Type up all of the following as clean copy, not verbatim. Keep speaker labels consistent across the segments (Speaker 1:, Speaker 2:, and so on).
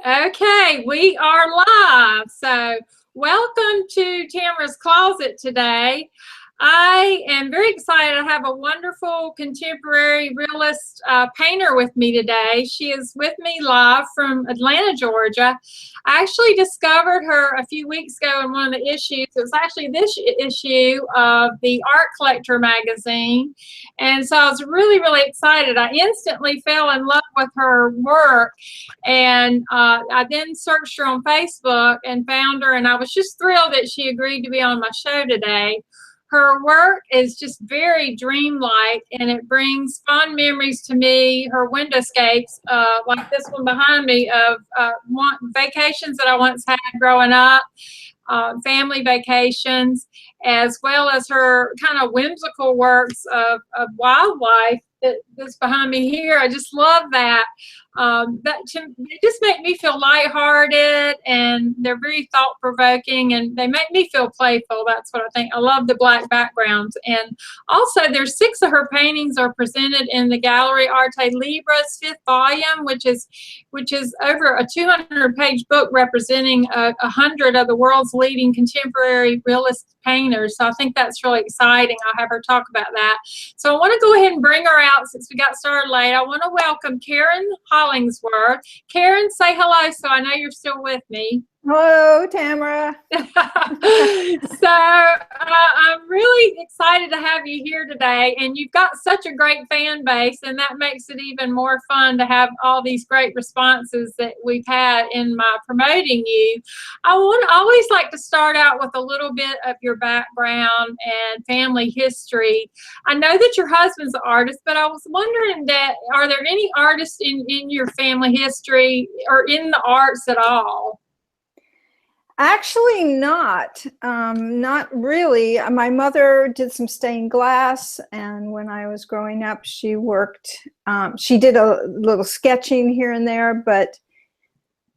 Speaker 1: Okay, we are live. So, welcome to Tamarah's Closet today. I am very excited to have a wonderful contemporary realist painter with me today. She is with me live from Atlanta, Georgia. I actually discovered her a few weeks ago in one of the issues. It was actually this issue of the Art Collector magazine. And so I was really, really excited. I instantly fell in love with her work. And I then searched her on Facebook and found her. And I was just thrilled that she agreed to be on my show today. Her work is just very dreamlike, and it brings fond memories to me. Her windowscapes, like this one behind me, of vacations that I once had growing up, family vacations, as well as her kind of whimsical works of wildlife. That's behind me here. I just love that. They just make me feel lighthearted, and they're very thought-provoking, and they make me feel playful. That's what I think. I love the black backgrounds. And also, there's 6 of her paintings are presented in the Gallery Arte Libre's 5th volume, which is over a 200-page book representing 100 of the world's leading contemporary realist painters. So I think that's really exciting. I'll have her talk about that. So I want to go ahead and bring her out since we got started late. I want to welcome Karen Hollingsworth. Karen, say hello so I know you're still with me.
Speaker 2: Hello, Tamarah.
Speaker 1: So I'm really excited to have you here today, and you've got such a great fan base, and that makes it even more fun to have all these great responses that we've had in my promoting you. I always like to start out with a little bit of your background and family history. I know that your husband's an artist, but I was wondering that are there any artists in your family history or in the arts at all?
Speaker 2: Actually not really. My mother did some stained glass, and when I was growing up, she worked, she did a little sketching here and there, but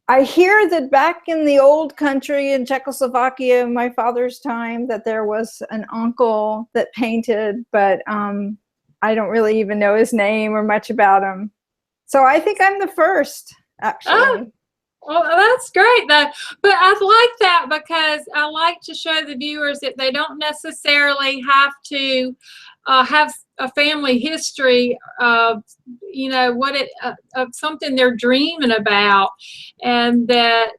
Speaker 2: I hear that back in the old country in Czechoslovakia, in my father's time, that there was an uncle that painted, but I don't really even know his name or much about him. So I think I'm the first, actually.
Speaker 1: Oh. Well, that's great, though. But I like that because I like to show the viewers that they don't necessarily have to have a family history of, you know, of something they're dreaming about, and that.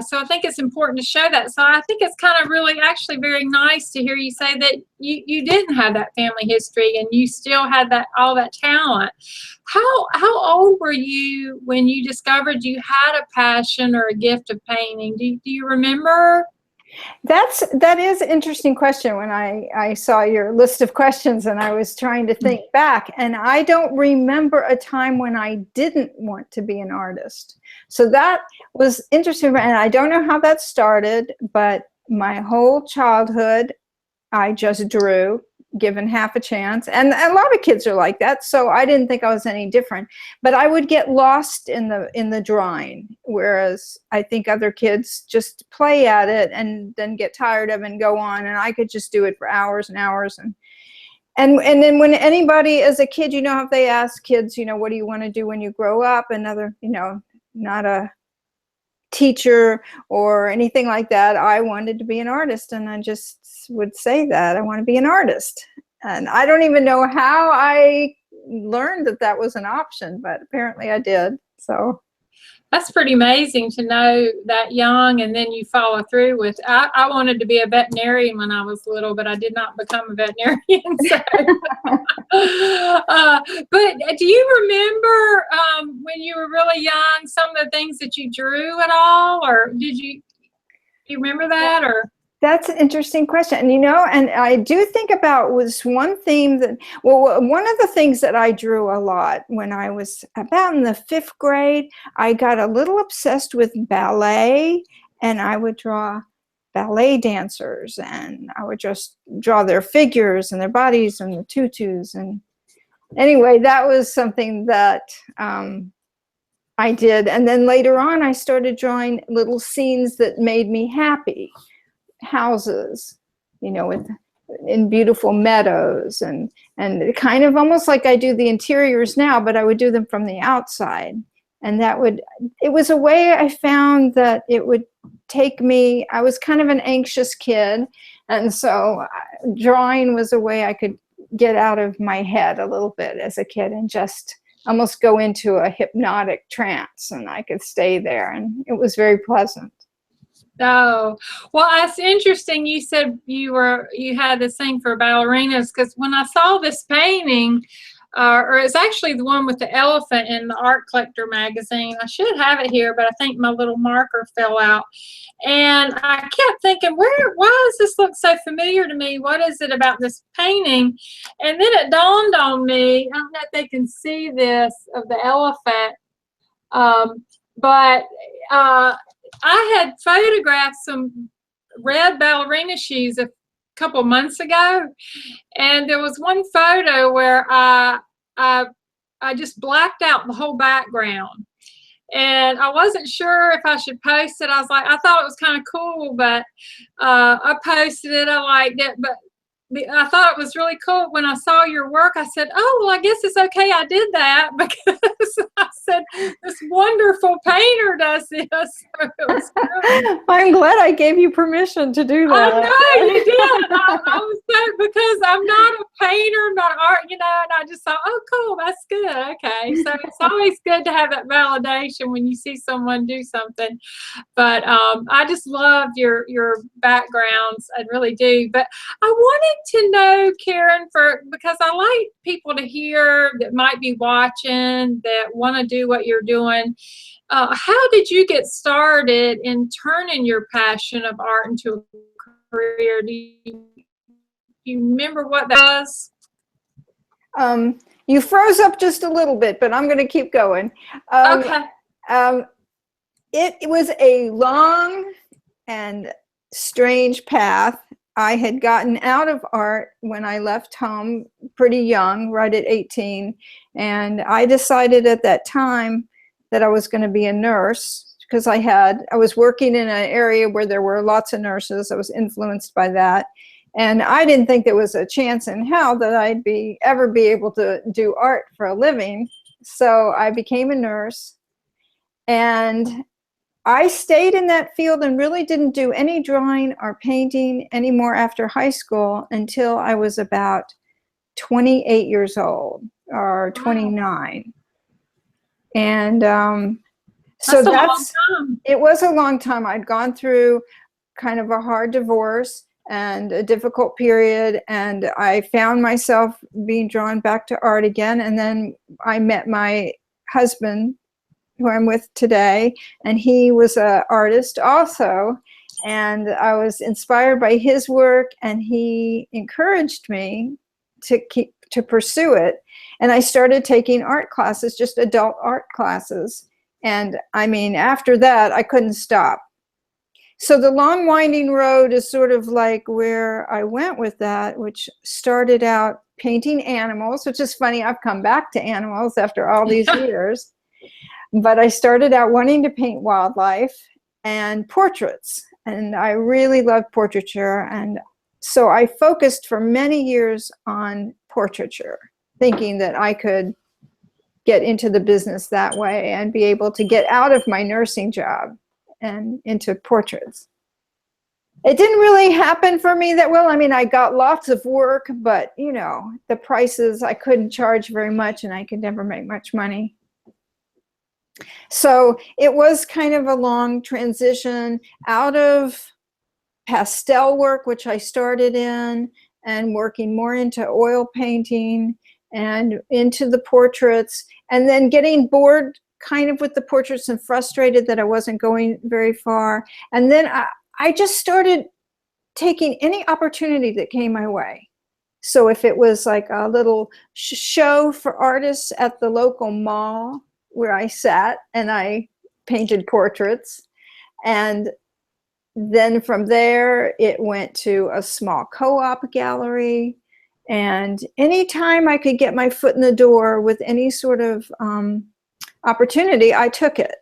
Speaker 1: So I think it's important to show that. So I think it's kind of really actually very nice to hear you say that you didn't have that family history and you still had all that talent. How old were you when you discovered you had a passion or a gift of painting? Do you remember?
Speaker 2: That is an interesting question. When I saw your list of questions and I was trying to think back, and I don't remember a time when I didn't want to be an artist. So that was interesting, and I don't know how that started, but my whole childhood I just drew, given half a chance, and a lot of kids are like that, so I didn't think I was any different. But I would get lost in the drawing, whereas I think other kids just play at it and then get tired of it and go on, and I could just do it for hours and hours. And then when anybody as a kid, you know, if they ask kids, you know, what do you want to do when you grow up, another, you know, not a teacher or anything like that, I wanted to be an artist, and I just would say that I want to be an artist. And I don't even know how I learned that that was an option, but apparently I did. So
Speaker 1: that's pretty amazing to know that young, and then you follow through with. I wanted to be a veterinarian when I was little, but I did not become a veterinarian. So. But do you remember when you were really young some of the things that you drew at all, or do you remember that? Or
Speaker 2: that's an interesting question. And, you know, and I do think about was one theme that, well, one of the things that I drew a lot when I was about in the 5th grade, I got a little obsessed with ballet, and I would draw ballet dancers, and I would just draw their figures and their bodies and the tutus. And anyway, that was something that I did. And then later on, I started drawing little scenes that made me happy. Houses, you know, in beautiful meadows, and kind of almost like I do the interiors now, but I would do them from the outside. And it was a way I found that it would take me, I was kind of an anxious kid. And so drawing was a way I could get out of my head a little bit as a kid and just almost go into a hypnotic trance, and I could stay there, and it was very pleasant.
Speaker 1: Oh, well, it's interesting. You said you had this thing for ballerinas, because when I saw this painting, or it's actually the one with the elephant in the Art Collector magazine. I should have it here, but I think my little marker fell out. And I kept thinking, why does this look so familiar to me? What is it about this painting? And then it dawned on me, I don't know if they can see this, of the elephant, but I had photographed some red ballerina shoes a couple months ago, and there was one photo where I just blacked out the whole background, and I wasn't sure if I should post it. I thought it was kind of cool, but I posted it. I liked it, but I thought it was really cool. When I saw your work, I said, oh, well, I guess it's okay I did that, because I said, this wonderful painter does this. So it was really,
Speaker 2: I'm glad I gave you permission to do that.
Speaker 1: I know you did. I was so, because I'm not a painter, not art, and I just thought, oh, cool, that's good. Okay. So it's always good to have that validation when you see someone do something. But I just love your backgrounds. I really do. But I wanted to know, Karen, because I like people to hear that might be watching, that want to do what you're doing. How did you get started in turning your passion of art into a career? Do you remember what that was?
Speaker 2: You froze up just a little bit, but I'm going to keep going.
Speaker 1: Okay.
Speaker 2: It was a long and strange path. I had gotten out of art when I left home pretty young, right at 18. And I decided at that time that I was going to be a nurse, because I was working in an area where there were lots of nurses. I was influenced by that. And I didn't think there was a chance in hell that I'd ever be able to do art for a living. So I became a nurse, and I stayed in that field and really didn't do any drawing or painting anymore after high school until I was about 28 years old, or 29. And so it was a long time. I'd gone through kind of a hard divorce and a difficult period, and I found myself being drawn back to art again. And then I met my husband, who I'm with today, and he was an artist also, and I was inspired by his work, and he encouraged me to pursue it. And I started taking art classes, just adult art classes, and I mean, after that I couldn't stop. So the long winding road is sort of like where I went with that, which started out painting animals, which is funny, I've come back to animals after all these years. But I started out wanting to paint wildlife and portraits, and I really loved portraiture. And so I focused for many years on portraiture, thinking that I could get into the business that way and be able to get out of my nursing job and into portraits. It didn't really happen for me that well. I mean, I got lots of work, but the prices, I couldn't charge very much, and I could never make much money. So it was kind of a long transition out of pastel work, which I started in, and working more into oil painting and into the portraits, and then getting bored kind of with the portraits and frustrated that I wasn't going very far. And then I just started taking any opportunity that came my way. So if it was like a little show for artists at the local mall, where I sat and I painted portraits, and then from there it went to a small co-op gallery, and anytime I could get my foot in the door with any sort of opportunity, I took it.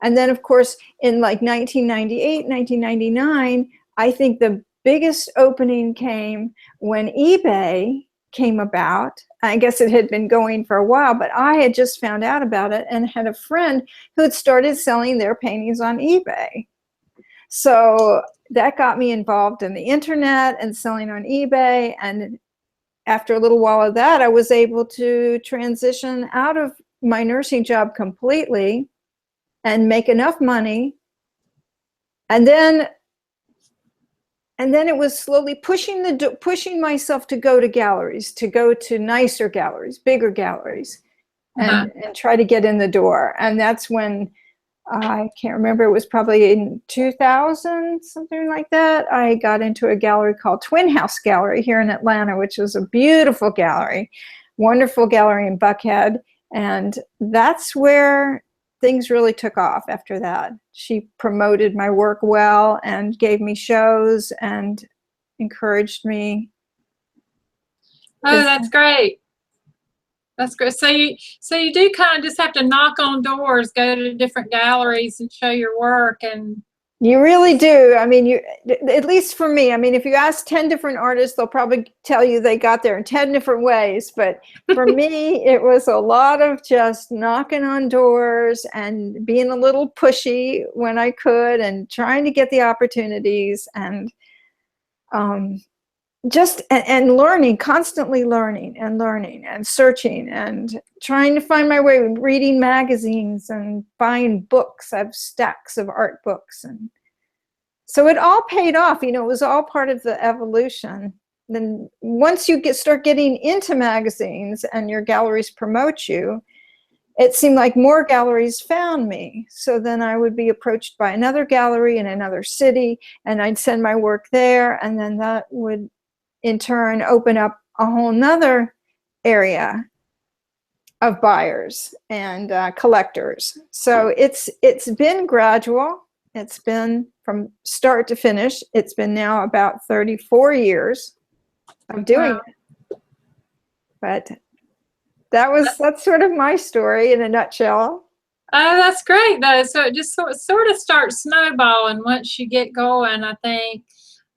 Speaker 2: And then of course in like 1998, 1999, I think the biggest opening came when eBay came about. I guess it had been going for a while, but I had just found out about it and had a friend who had started selling their paintings on eBay. So that got me involved in the internet and selling on eBay. And after a little while of that, I was able to transition out of my nursing job completely and make enough money. And then it was slowly pushing myself to go to galleries, to go to nicer galleries, bigger galleries, and try to get in the door. And that's when, I can't remember, it was probably in 2000, something like that, I got into a gallery called Twin House Gallery here in Atlanta, which was a beautiful gallery, wonderful gallery in Buckhead. And that's where things really took off after that. She promoted my work well and gave me shows and encouraged me.
Speaker 1: Oh, that's great. That's great. So you do kind of just have to knock on doors, go to different galleries and show your work. And
Speaker 2: you really do. I mean, at least for me, I mean, if you ask 10 different artists, they'll probably tell you they got there in 10 different ways. But for me, it was a lot of just knocking on doors and being a little pushy when I could and trying to get the opportunities and and learning, constantly learning and searching and trying to find my way, reading magazines and buying books. I have stacks of art books. And so it all paid off, you know, it was all part of the evolution. Then once you start getting into magazines and your galleries promote you, it seemed like more galleries found me. So then I would be approached by another gallery in another city and I'd send my work there. And then that would in turn open up a whole nother area of buyers and collectors. So it's been gradual. It's been from start to finish. It's been now about 34 years of doing it. But that's sort of my story in a nutshell.
Speaker 1: Oh, that's great though. So it just sort of starts snowballing once you get going, I think.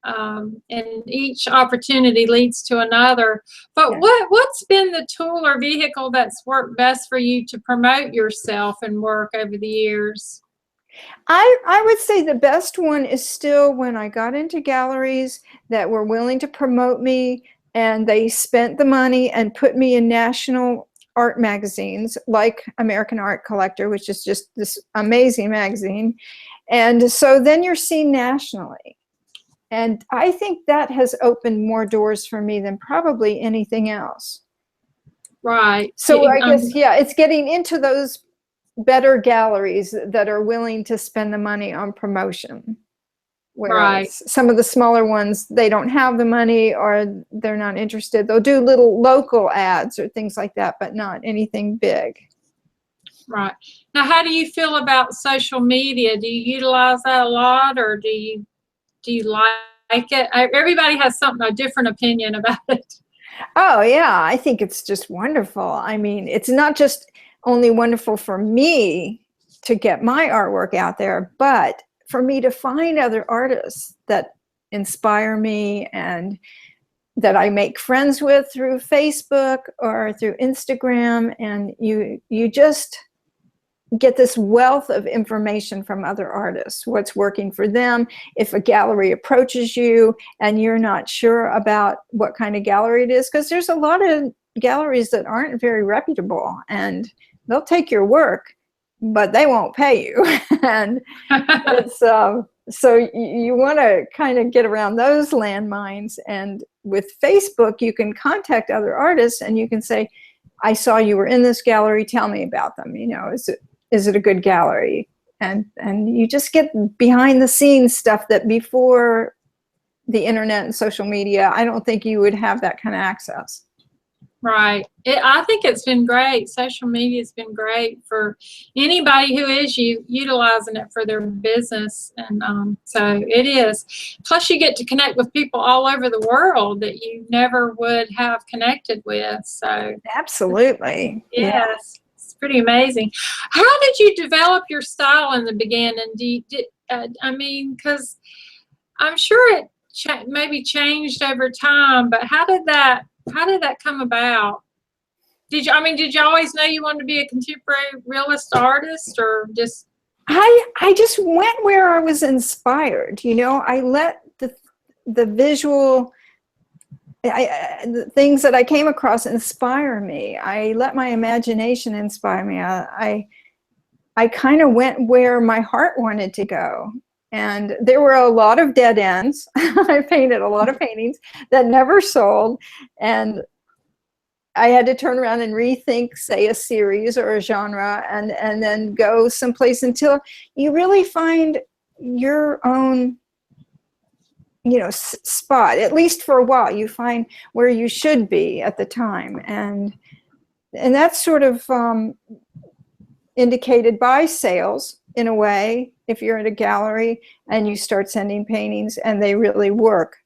Speaker 1: And each opportunity leads to another. But what's been the tool or vehicle that's worked best for you to promote yourself and work over the years?
Speaker 2: I would say the best one is still when I got into galleries that were willing to promote me and they spent the money and put me in national art magazines like American Art Collector, which is just this amazing magazine. And so then you're seen nationally. And I think that has opened more doors for me than probably anything else.
Speaker 1: Right.
Speaker 2: So I guess, yeah, it's getting into those better galleries that are willing to spend the money on promotion. Whereas some of the smaller ones, they don't have the money or they're not interested. They'll do little local ads or things like that, but not anything big.
Speaker 1: Right. Now, how do you feel about social media? Do you utilize that a lot, or do you like it? Everybody has a different opinion about it.
Speaker 2: Oh yeah, I think it's just wonderful. I mean, it's not just only wonderful for me to get my artwork out there, but for me to find other artists that inspire me and that I make friends with through Facebook or through Instagram, and you just get this wealth of information from other artists, what's working for them. If a gallery approaches you and you're not sure about what kind of gallery it is, because there's a lot of galleries that aren't very reputable and they'll take your work, but they won't pay you. And it's, so you want to kind of get around those landmines. And with Facebook, you can contact other artists and you can say, I saw you were in this gallery, tell me about them. You know, is it a good gallery? And you just get behind the scenes stuff that before the internet and social media, I don't think you would have that kind of access.
Speaker 1: Right. I think it's been great. Social media has been great for anybody who is utilizing it for their business. And so it is. Plus, you get to connect with people all over the world that you never would have connected with. So
Speaker 2: absolutely.
Speaker 1: Yes.
Speaker 2: Yeah.
Speaker 1: It's pretty amazing. How did you develop your style in the beginning? I mean, because I'm sure it maybe changed over time, but how did that come about? did you always know you wanted to be a contemporary realist artist, or just?
Speaker 2: I just went where I was inspired. You know, I let the visual, the things that I came across inspire me. I let my imagination inspire me. I kind of went where my heart wanted to go. And there were a lot of dead ends. I painted a lot of paintings that never sold. And I had to turn around and rethink, say, a series or a genre, and then go someplace until you really find your own, you know, spot. At least for a while, you find where you should be at the time. And that's sort of indicated by sales, in a way. If you're at a gallery and you start sending paintings and they really work,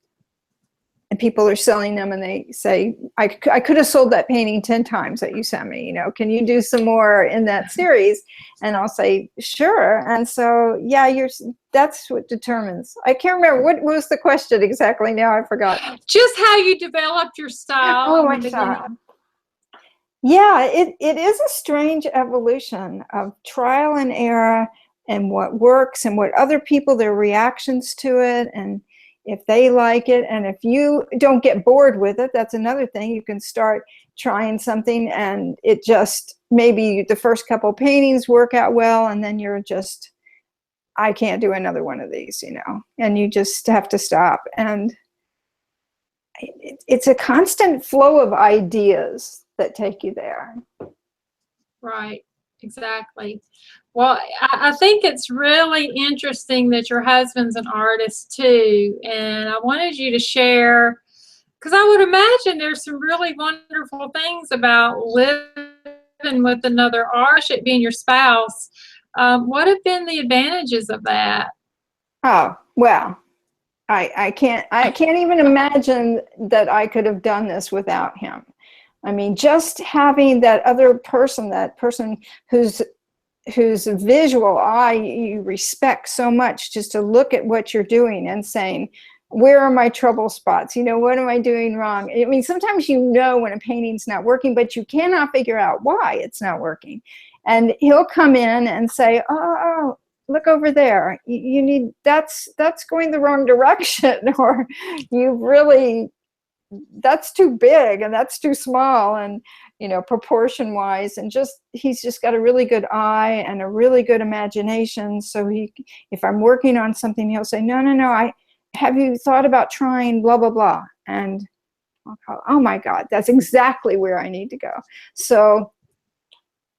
Speaker 2: and people are selling them, and they say, I could have sold that painting 10 times that you sent me, you know, can you do some more in that series? And I'll say, sure. And so, yeah, that's what determines. I can't remember, what was the question exactly now? I forgot.
Speaker 1: Just how you developed your style.
Speaker 2: Oh, my God. Yeah, it is a strange evolution of trial and error, and what works and what other people, their reactions to it, and if they like it. And if you don't get bored with it, that's another thing. You can start trying something and it just, maybe the first couple paintings work out well, and then you're just, I can't do another one of these, you know, and you just have to stop. And it's a constant flow of ideas that take you there.
Speaker 1: Right, exactly. Well, I think it's really interesting that your husband's an artist too, and I wanted you to share, because I would imagine there's some really wonderful things about living with another artist, it being your spouse. What have been the advantages of that?
Speaker 2: Oh, well, I can't even imagine that I could have done this without him. I mean, just having that other person, that person whose visual eye you respect so much, just to look at what you're doing and saying, where are my trouble spots? You know, what am I doing wrong? I mean, sometimes you know when a painting's not working, but you cannot figure out why it's not working. And he'll come in and say, oh, look over there. You need, that's going the wrong direction, or you really, that's too big and that's too small, and you know, proportion wise, and just, he's just got a really good eye and a really good imagination. So if I'm working on something, he'll say, no, have you thought about trying blah blah blah? And I'll go, oh my God, that's exactly where I need to go. So,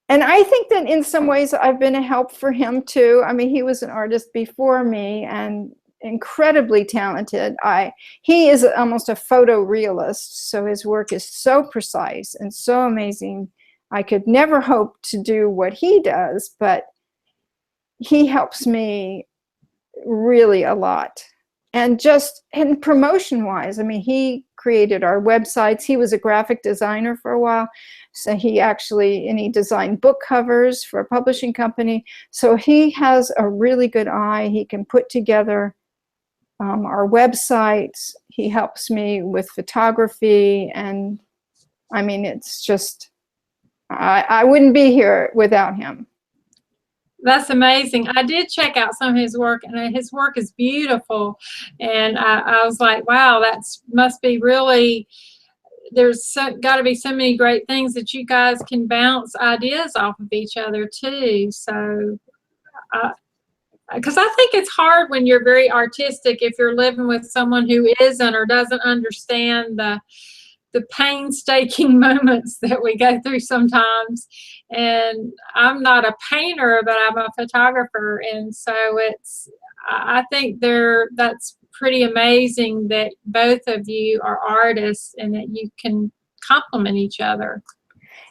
Speaker 2: and I think that in some ways I've been a help for him too. I mean, he was an artist before me and incredibly talented. He is almost a photorealist, so his work is so precise and so amazing. I could never hope to do what he does, but he helps me really a lot. And just in promotion wise, I mean, he created our websites. He was a graphic designer for a while, so he designed book covers for a publishing company. So he has a really good eye. He can put together our websites. He helps me with photography, and I mean, it's just, I wouldn't be here without him.
Speaker 1: That's amazing. I did check out some of his work, and his work is beautiful. And I was like, wow, must be really, there's got to be so many great things that you guys can bounce ideas off of each other too. So, because I think it's hard when you're very artistic, if you're living with someone who isn't or doesn't understand the painstaking moments that we go through sometimes. And I'm not a painter, but I'm a photographer, and so I think that's pretty amazing that both of you are artists and that you can complement each other.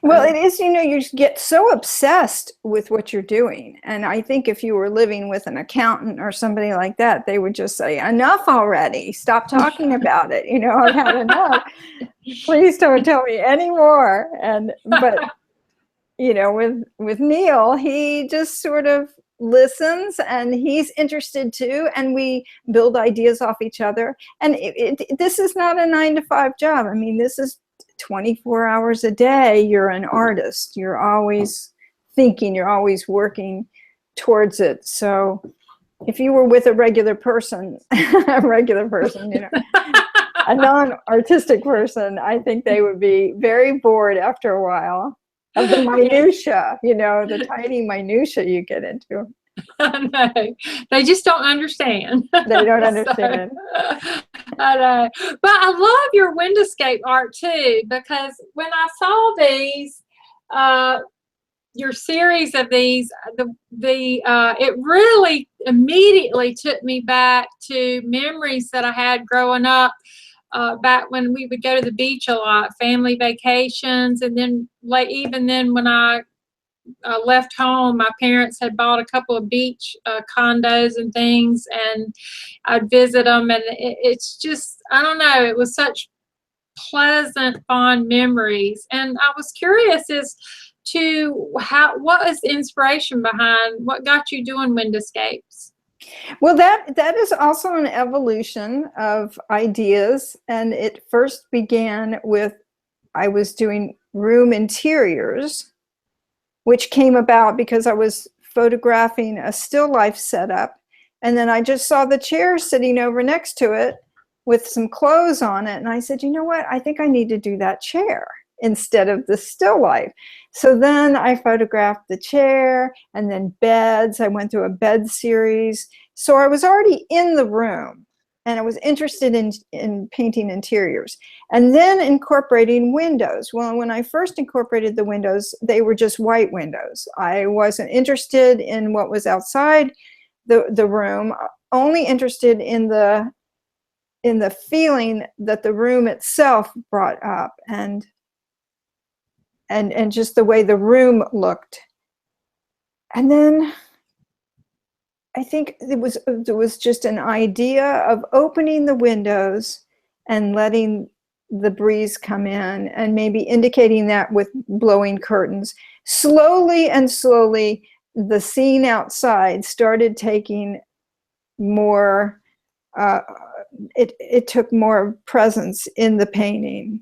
Speaker 2: Well, it is, you know, you get so obsessed with what you're doing. And I think if you were living with an accountant or somebody like that, they would just say, enough already. Stop talking about it. You know, I've had enough. Please don't tell me anymore. But, you know, with Neil, he just sort of listens, and he's interested too. And we build ideas off each other. And this is not a 9-to-5 job. I mean, this is 24 hours a day, you're an artist. You're always thinking, you're always working towards it. So if you were with a regular person, a non-artistic person, I think they would be very bored after a while of the minutia, the tiny minutia you get into.
Speaker 1: No, they just don't understand.
Speaker 2: They don't understand.
Speaker 1: I know. But I love your windowscape art too, because when I saw these, your series of these, it really immediately took me back to memories that I had growing up, back when we would go to the beach a lot, family vacations, and then even then when I left home, my parents had bought a couple of beach condos and things, and I'd visit them, and it's just, I don't know, it was such pleasant, fond memories. And I was curious as to what was the inspiration behind what got you doing windowscapes?
Speaker 2: Well, that is also an evolution of ideas, and it first began with, I was doing room interiors, which came about because I was photographing a still life setup, and then I just saw the chair sitting over next to it with some clothes on it, and I said, you know what, I think I need to do that chair instead of the still life. So then I photographed the chair, and then beds. I went through a bed series. So I was already in the room, and I was interested in painting interiors, and then incorporating windows. Well, when I first incorporated the windows, they were just white windows. I wasn't interested in what was outside the room, only interested in the feeling that the room itself brought up, and just the way the room looked. And then I think there was just an idea of opening the windows and letting the breeze come in, and maybe indicating that with blowing curtains. Slowly and slowly, the scene outside started taking more, it took more presence in the painting.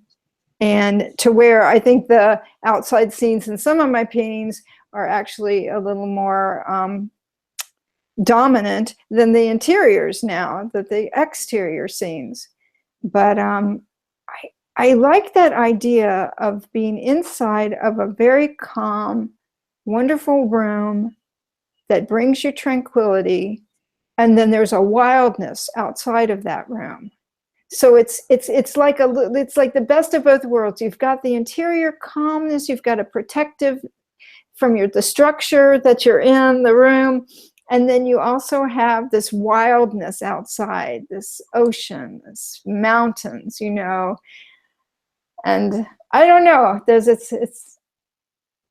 Speaker 2: And to where I think the outside scenes in some of my paintings are actually a little more dominant than the interiors now, than the exterior scenes. But I like that idea of being inside of a very calm, wonderful room that brings you tranquility, and then there's a wildness outside of that room. So it's like the best of both worlds. You've got the interior calmness, you've got a protective from the structure that you're in the room, and then you also have this wildness outside, this ocean, this mountains, and I don't know,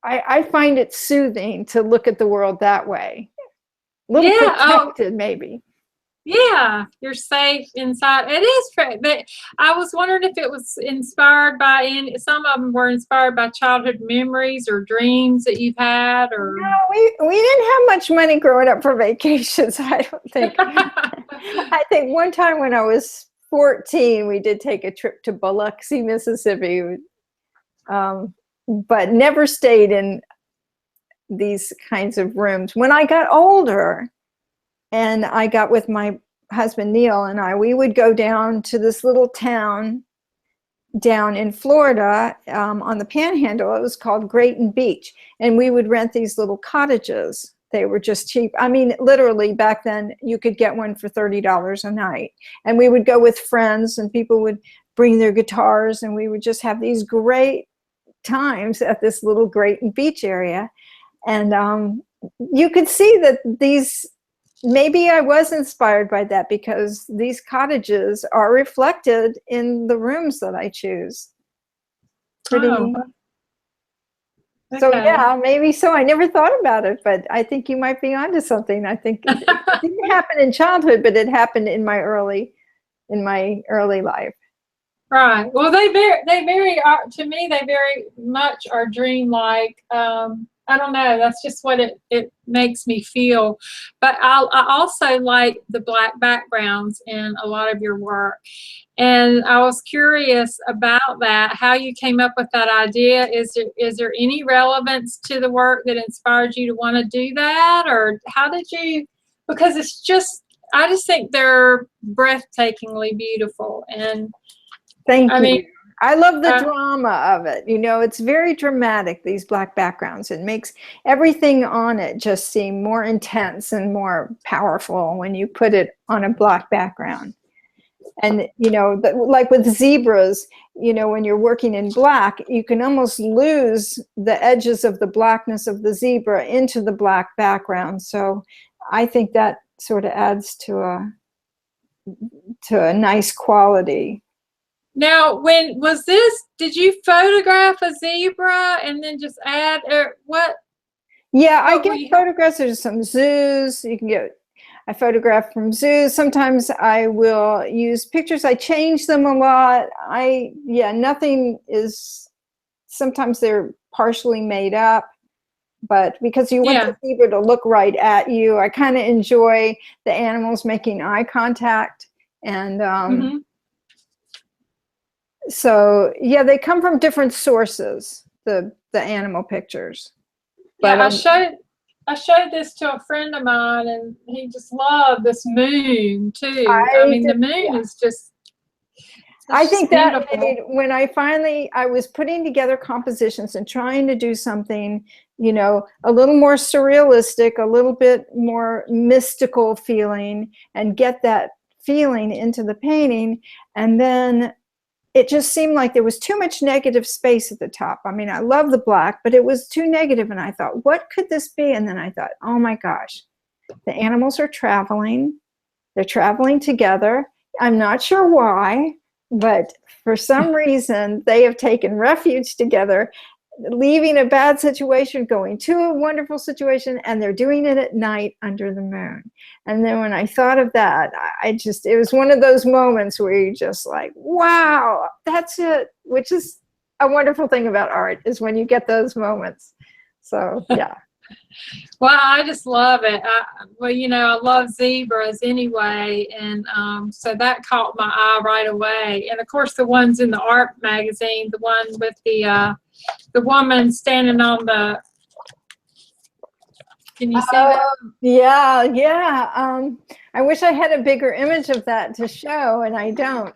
Speaker 2: I find it soothing to look at the world that way. A little protected, maybe.
Speaker 1: Yeah, you're safe inside. It is true, but I was wondering if it was inspired by some of them were inspired by childhood memories or dreams that you've had, or
Speaker 2: no, we didn't have much money growing up for vacations, I don't think. I think one time when I was 14, we did take a trip to Biloxi, Mississippi, but never stayed in these kinds of rooms. When I got older, and I got with my husband, Neil, and we would go down to this little town down in Florida, on the Panhandle. It was called Grayton Beach. And we would rent these little cottages. They were just cheap. I mean, literally back then you could get one for $30 a night. And we would go with friends, and people would bring their guitars, and we would just have these great times at this little Grayton Beach area. And you could see that maybe I was inspired by that, because these cottages are reflected in the rooms that I choose.
Speaker 1: Okay.
Speaker 2: So yeah, maybe so. I never thought about it, but I think you might be onto something. I think it didn't happen in childhood, but it happened in my early life.
Speaker 1: Right. Well, they very to me, they very much are dreamlike. I don't know. That's just what it makes me feel. But I also like the black backgrounds in a lot of your work. And I was curious about that, how you came up with that idea. Is there any relevance to the work that inspired you to want to do that? Or how did you, because I just think they're breathtakingly beautiful. And
Speaker 2: Thank
Speaker 1: I
Speaker 2: you.
Speaker 1: mean,
Speaker 2: I love the drama of it. You know, it's very dramatic, these black backgrounds. It makes everything on it just seem more intense and more powerful when you put it on a black background. And, you know, like with zebras, you know, when you're working in black, you can almost lose the edges of the blackness of the zebra into the black background. So I think that sort of adds to a nice quality.
Speaker 1: now, when was this, did you photograph a zebra and then just add, or what?
Speaker 2: Yeah, I get photographs. There's some zoos. You can get I photograph from zoos. Sometimes I will use pictures. I change them a lot. Nothing is, sometimes they're partially made up, but because you want the zebra to look right at you, I kind of enjoy the animals making eye contact. And so, yeah, they come from different sources, the animal pictures.
Speaker 1: But I showed this to a friend of mine, and he just loved this moon too. I mean, the moon is just.
Speaker 2: I think that made, when I was putting together compositions and trying to do something, you know, a little more surrealistic, a little bit more mystical feeling, and get that feeling into the painting. And then it just seemed like there was too much negative space at the top. I mean, I love the black, but it was too negative. And I thought, what could this be? And then I thought, oh my gosh, the animals are traveling. They're traveling together. I'm not sure why, but for some reason, they have taken refuge together, leaving a bad situation, going to a wonderful situation, and they're doing it at night under the moon. And then when I thought of that, it was one of those moments where you just like, wow, that's it, which is a wonderful thing about art, is when you get those moments. So, yeah.
Speaker 1: Well, I just love it. Well, you know, I love zebras anyway, and so that caught my eye right away. And of course, the ones in the art magazine, the one with the woman standing on the. Can you see that?
Speaker 2: Yeah. I wish I had a bigger image of that to show, and I don't.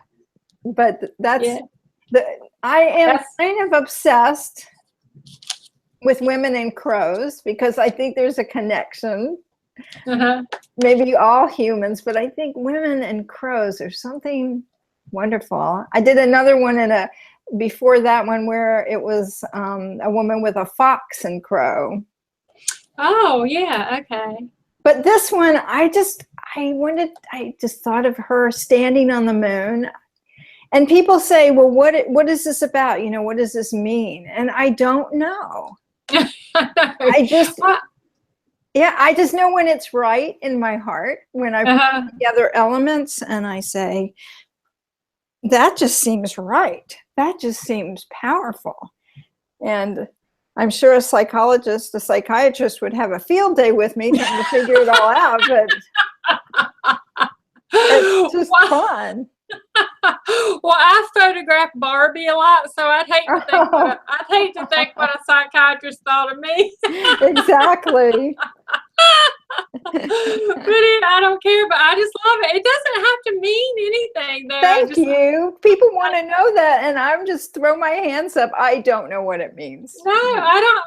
Speaker 2: But I am kind of obsessed with women and crows, because I think there's a connection. Maybe all humans, but I think women and crows are something wonderful. I did another one before that one where it was a woman with a fox and crow.
Speaker 1: Oh, yeah, okay.
Speaker 2: But this one, I just thought of her standing on the moon. And people say, well, what is this about? You know, what does this mean? And I don't know. I just know when it's right in my heart, when I put together elements and I say, that just seems right. That just seems powerful. And I'm sure a psychiatrist would have a field day with me trying to figure it all out, but it's just fun.
Speaker 1: Well, I photograph Barbie a lot, so I'd hate to think what a psychiatrist thought of me.
Speaker 2: Exactly.
Speaker 1: But I don't care, but I just love it. It doesn't have to mean anything, though.
Speaker 2: Thank you. People want to know that, and I'm just throw my hands up. I don't know what it means.
Speaker 1: No, I don't.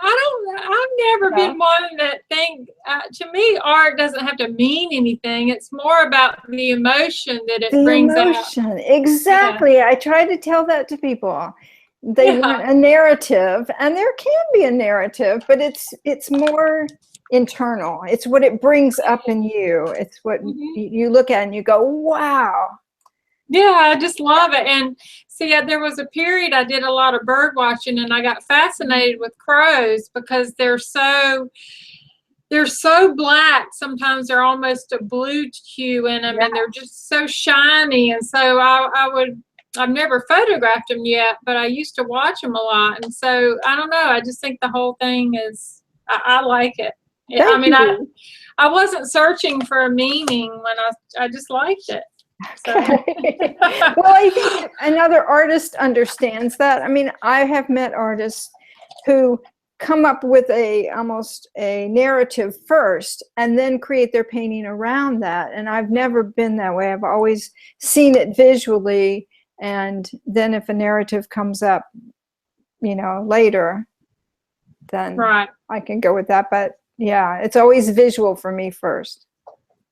Speaker 1: I've never been one that think. To me, art doesn't have to mean anything. It's more about the emotion that it brings out.
Speaker 2: Exactly. Yeah. I try to tell that to people. They want a narrative, and there can be a narrative, but it's more internal. It's what it brings up in you. It's what you look at and you go, wow.
Speaker 1: Yeah, I just love it. And see, there was a period I did a lot of bird watching, and I got fascinated with crows because they're so black. Sometimes they're almost a blue hue in them, and they're just so shiny. And so I've never photographed them yet, but I used to watch them a lot. And so I don't know. I just think the whole thing is I like it.
Speaker 2: Thank
Speaker 1: I mean,
Speaker 2: you.
Speaker 1: I wasn't searching for a meaning when I just liked it. So.
Speaker 2: Okay. Well, I think another artist understands that. I mean, I have met artists who come up with almost a narrative first and then create their painting around that. And I've never been that way. I've always seen it visually, and then if a narrative comes up, you know, later, then
Speaker 1: Right.
Speaker 2: I can go with that. But yeah, it's always visual for me first.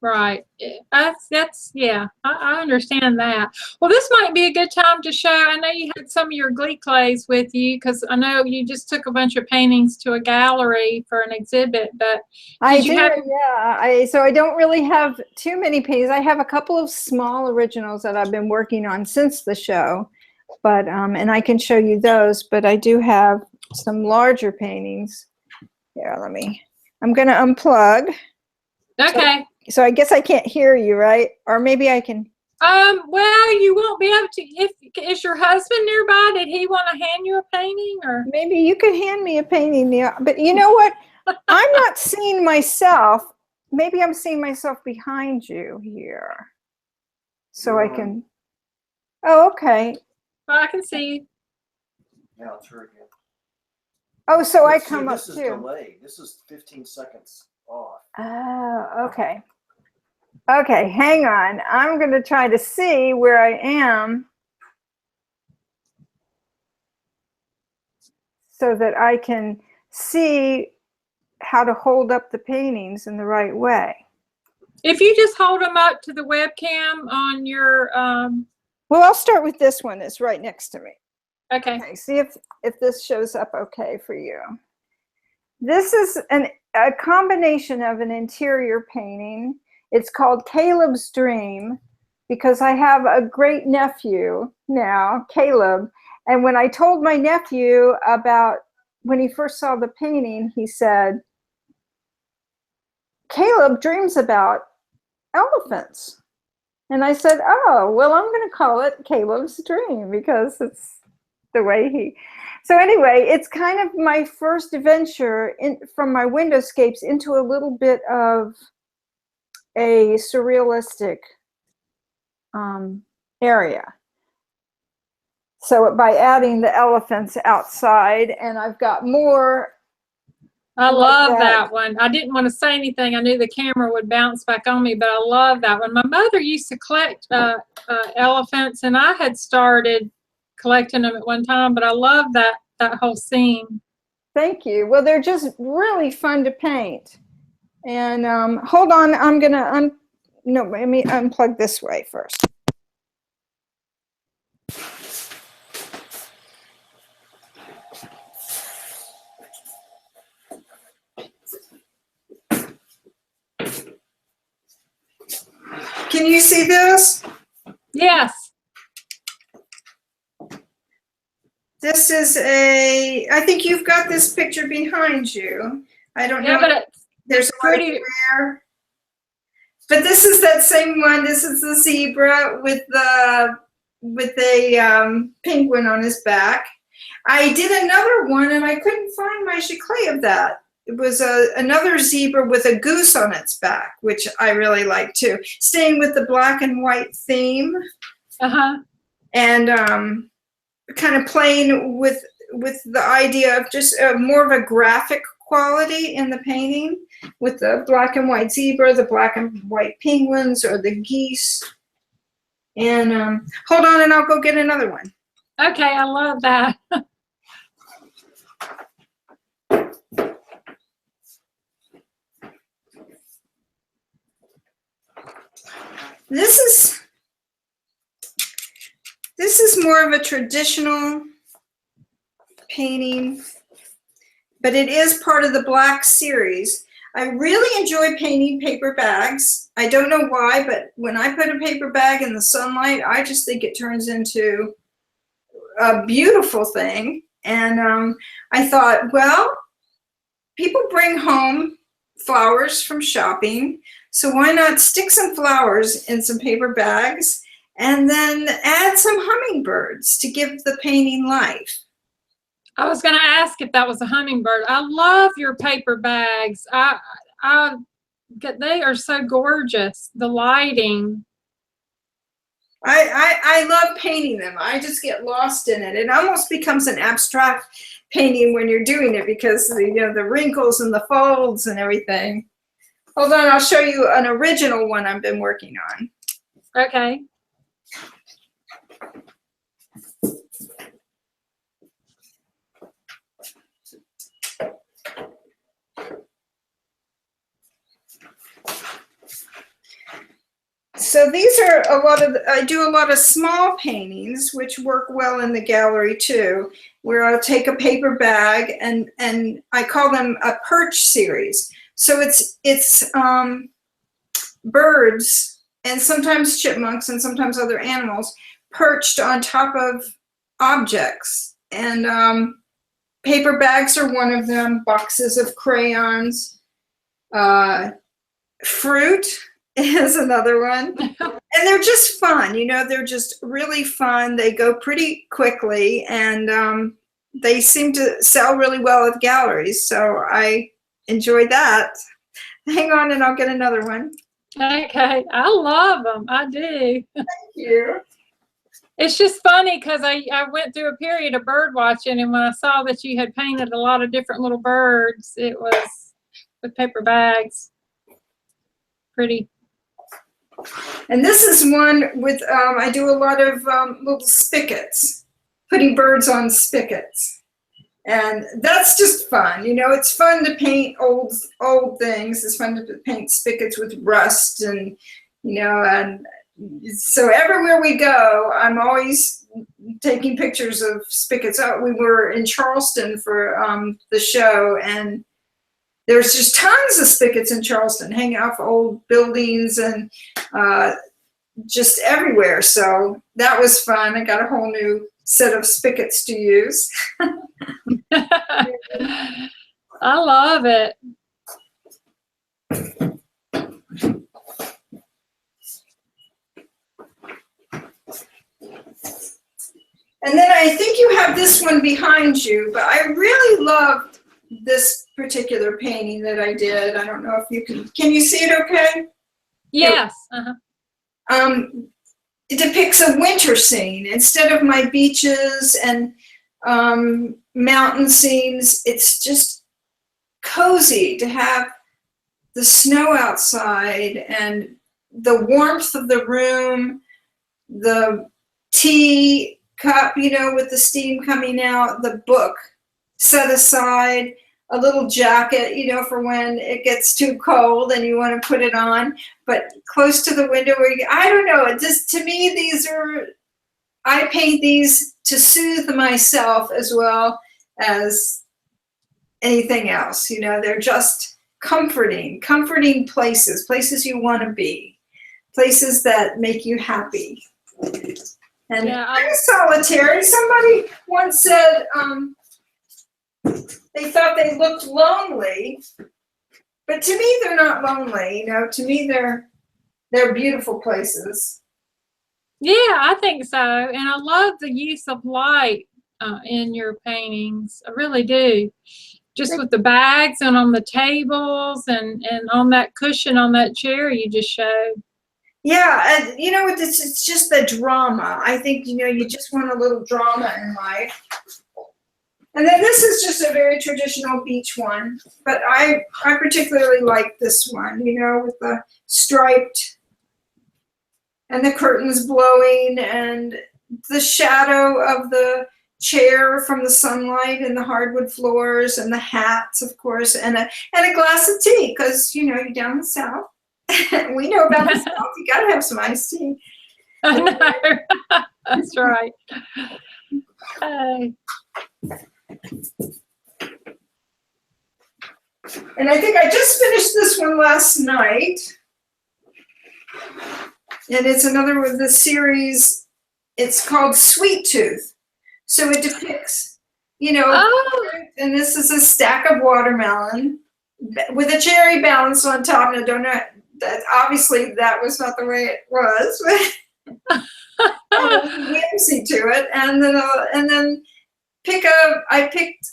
Speaker 1: Right. That's yeah, I understand that. Well, this might be a good time to show. I know you had some of your Glee clays with you, because I know you just took a bunch of paintings to a gallery for an exhibit, but
Speaker 2: I do, yeah. So I don't really have too many paintings. I have a couple of small originals that I've been working on since the show, but and I can show you those, but I do have some larger paintings. Here, I'm going to unplug.
Speaker 1: Okay.
Speaker 2: So I guess I can't hear you, right? Or maybe I can.
Speaker 1: Well, you won't be able to. If is your husband nearby? Did he want to hand you a painting, or
Speaker 2: Maybe you could hand me a painting, yeah. But you know what? I'm not seeing myself. Maybe I'm seeing myself behind you here. So I can. Oh, okay.
Speaker 1: Well, I can see.
Speaker 3: Yeah, I'll try again.
Speaker 2: Oh, so I come up
Speaker 3: This is
Speaker 2: too.
Speaker 3: delayed. This is 15 seconds off.
Speaker 2: Oh, okay. Okay, hang on. I'm going to try to see where I am so that I can see how to hold up the paintings in the right way.
Speaker 1: If you just hold them up to the webcam on your
Speaker 2: Well, I'll start with this one that's right next to me.
Speaker 1: Okay.
Speaker 2: Okay, see if this shows up okay for you. This is a combination of an interior painting. It's called Caleb's Dream, because I have a great nephew now, Caleb. And when I told my nephew about when he first saw the painting, he said, Caleb dreams about elephants. And I said, oh, well, I'm going to call it Caleb's Dream because it's the way he. So anyway, it's kind of my first venture from my windowscapes into a little bit of a surrealistic area. So by adding the elephants outside, and I've got more.
Speaker 1: I love that one. I didn't want to say anything. I knew the camera would bounce back on me, but I love that one. My mother used to collect elephants, and I had started collecting them at one time, but I love that whole scene.
Speaker 2: Thank you. Well, they're just really fun to paint. And hold on, I'm going to let me unplug this way first. Can you see this?
Speaker 1: Yes.
Speaker 2: This is I think you've got this picture behind you. I don't know.
Speaker 1: But
Speaker 2: there's pretty rare. But this is that same one. This is the zebra with a penguin on his back. I did another one and I couldn't find my giclée of that. It was another zebra with a goose on its back, which I really like too. Staying with the black and white theme. And kind of playing with the idea of just more of a graphic quality in the painting, with the black and white zebra, the black and white penguins, or the geese. And hold on, and I'll go get another one.
Speaker 1: Okay, I love that.
Speaker 2: This is more of a traditional painting, but it is part of the black series. I really enjoy painting paper bags. I don't know why, but when I put a paper bag in the sunlight, I just think it turns into a beautiful thing. And I thought, well, people bring home flowers from shopping, so why not stick some flowers in some paper bags and then add some hummingbirds to give the painting life.
Speaker 1: I was going to ask if that was a hummingbird. I love your paper bags. They are so gorgeous. The lighting.
Speaker 2: I love painting them. I just get lost in it. It almost becomes an abstract painting when you're doing it because the wrinkles and the folds and everything. Hold on, I'll show you an original one I've been working on.
Speaker 1: Okay.
Speaker 2: So these are I do a lot of small paintings, which work well in the gallery too, where I'll take a paper bag and I call them a perch series. So it's birds and sometimes chipmunks and sometimes other animals perched on top of objects. And paper bags are one of them, boxes of crayons, fruit is another one. And they're just fun, they're just really fun. They go pretty quickly and they seem to sell really well at galleries. So I enjoy that. Hang on and I'll get another one.
Speaker 1: Okay. I love them. I do.
Speaker 2: Thank you.
Speaker 1: It's just funny because I went through a period of bird watching, and when I saw that you had painted a lot of different little birds, it was with paper bags. Pretty.
Speaker 2: And this is one with, I do a lot of little spigots, putting birds on spigots. And that's just fun. It's fun to paint old things. It's fun to paint spigots with rust and, and so everywhere we go, I'm always taking pictures of spigots. We were in Charleston for the show, and there's just tons of spigots in Charleston hanging off old buildings and just everywhere. So that was fun. I got a whole new set of spigots to use.
Speaker 1: I love it.
Speaker 2: And then I think you have this one behind you, but I really loved this particular painting that I did. I don't know if you can you see it okay?
Speaker 1: Yes.
Speaker 2: It depicts a winter scene. Instead of my beaches and mountain scenes, it's just cozy to have the snow outside and the warmth of the room, the tea cup, with the steam coming out, the book set aside, a little jacket, for when it gets too cold and you want to put it on, but close to the window where I don't know, it just, to me, I paint these to soothe myself as well as anything else. They're just comforting places you want to be, places that make you happy. And
Speaker 1: yeah,
Speaker 2: I'm solitary. Somebody once said they thought they looked lonely, but to me they're not lonely. To me they're beautiful places.
Speaker 1: Yeah, I think so. And I love the use of light in your paintings. I really do. Just with the bags and on the tables and on that cushion on that chair you just showed.
Speaker 2: Yeah, and it's just the drama. I think, you just want a little drama in life. And then this is just a very traditional beach one, but I particularly like this one, with the striped and the curtains blowing and the shadow of the chair from the sunlight and the hardwood floors and the hats, of course, and a glass of tea, because, you're down the south. We know about the South. You got to have some iced tea.
Speaker 1: I know. That's right.
Speaker 2: And I think I just finished this one last night. And it's another of the series. It's called Sweet Tooth. So it depicts, and this is a stack of watermelon with a cherry balanced on top. And I don't know. That obviously that was not the way it was, but whimsy to it, and then I picked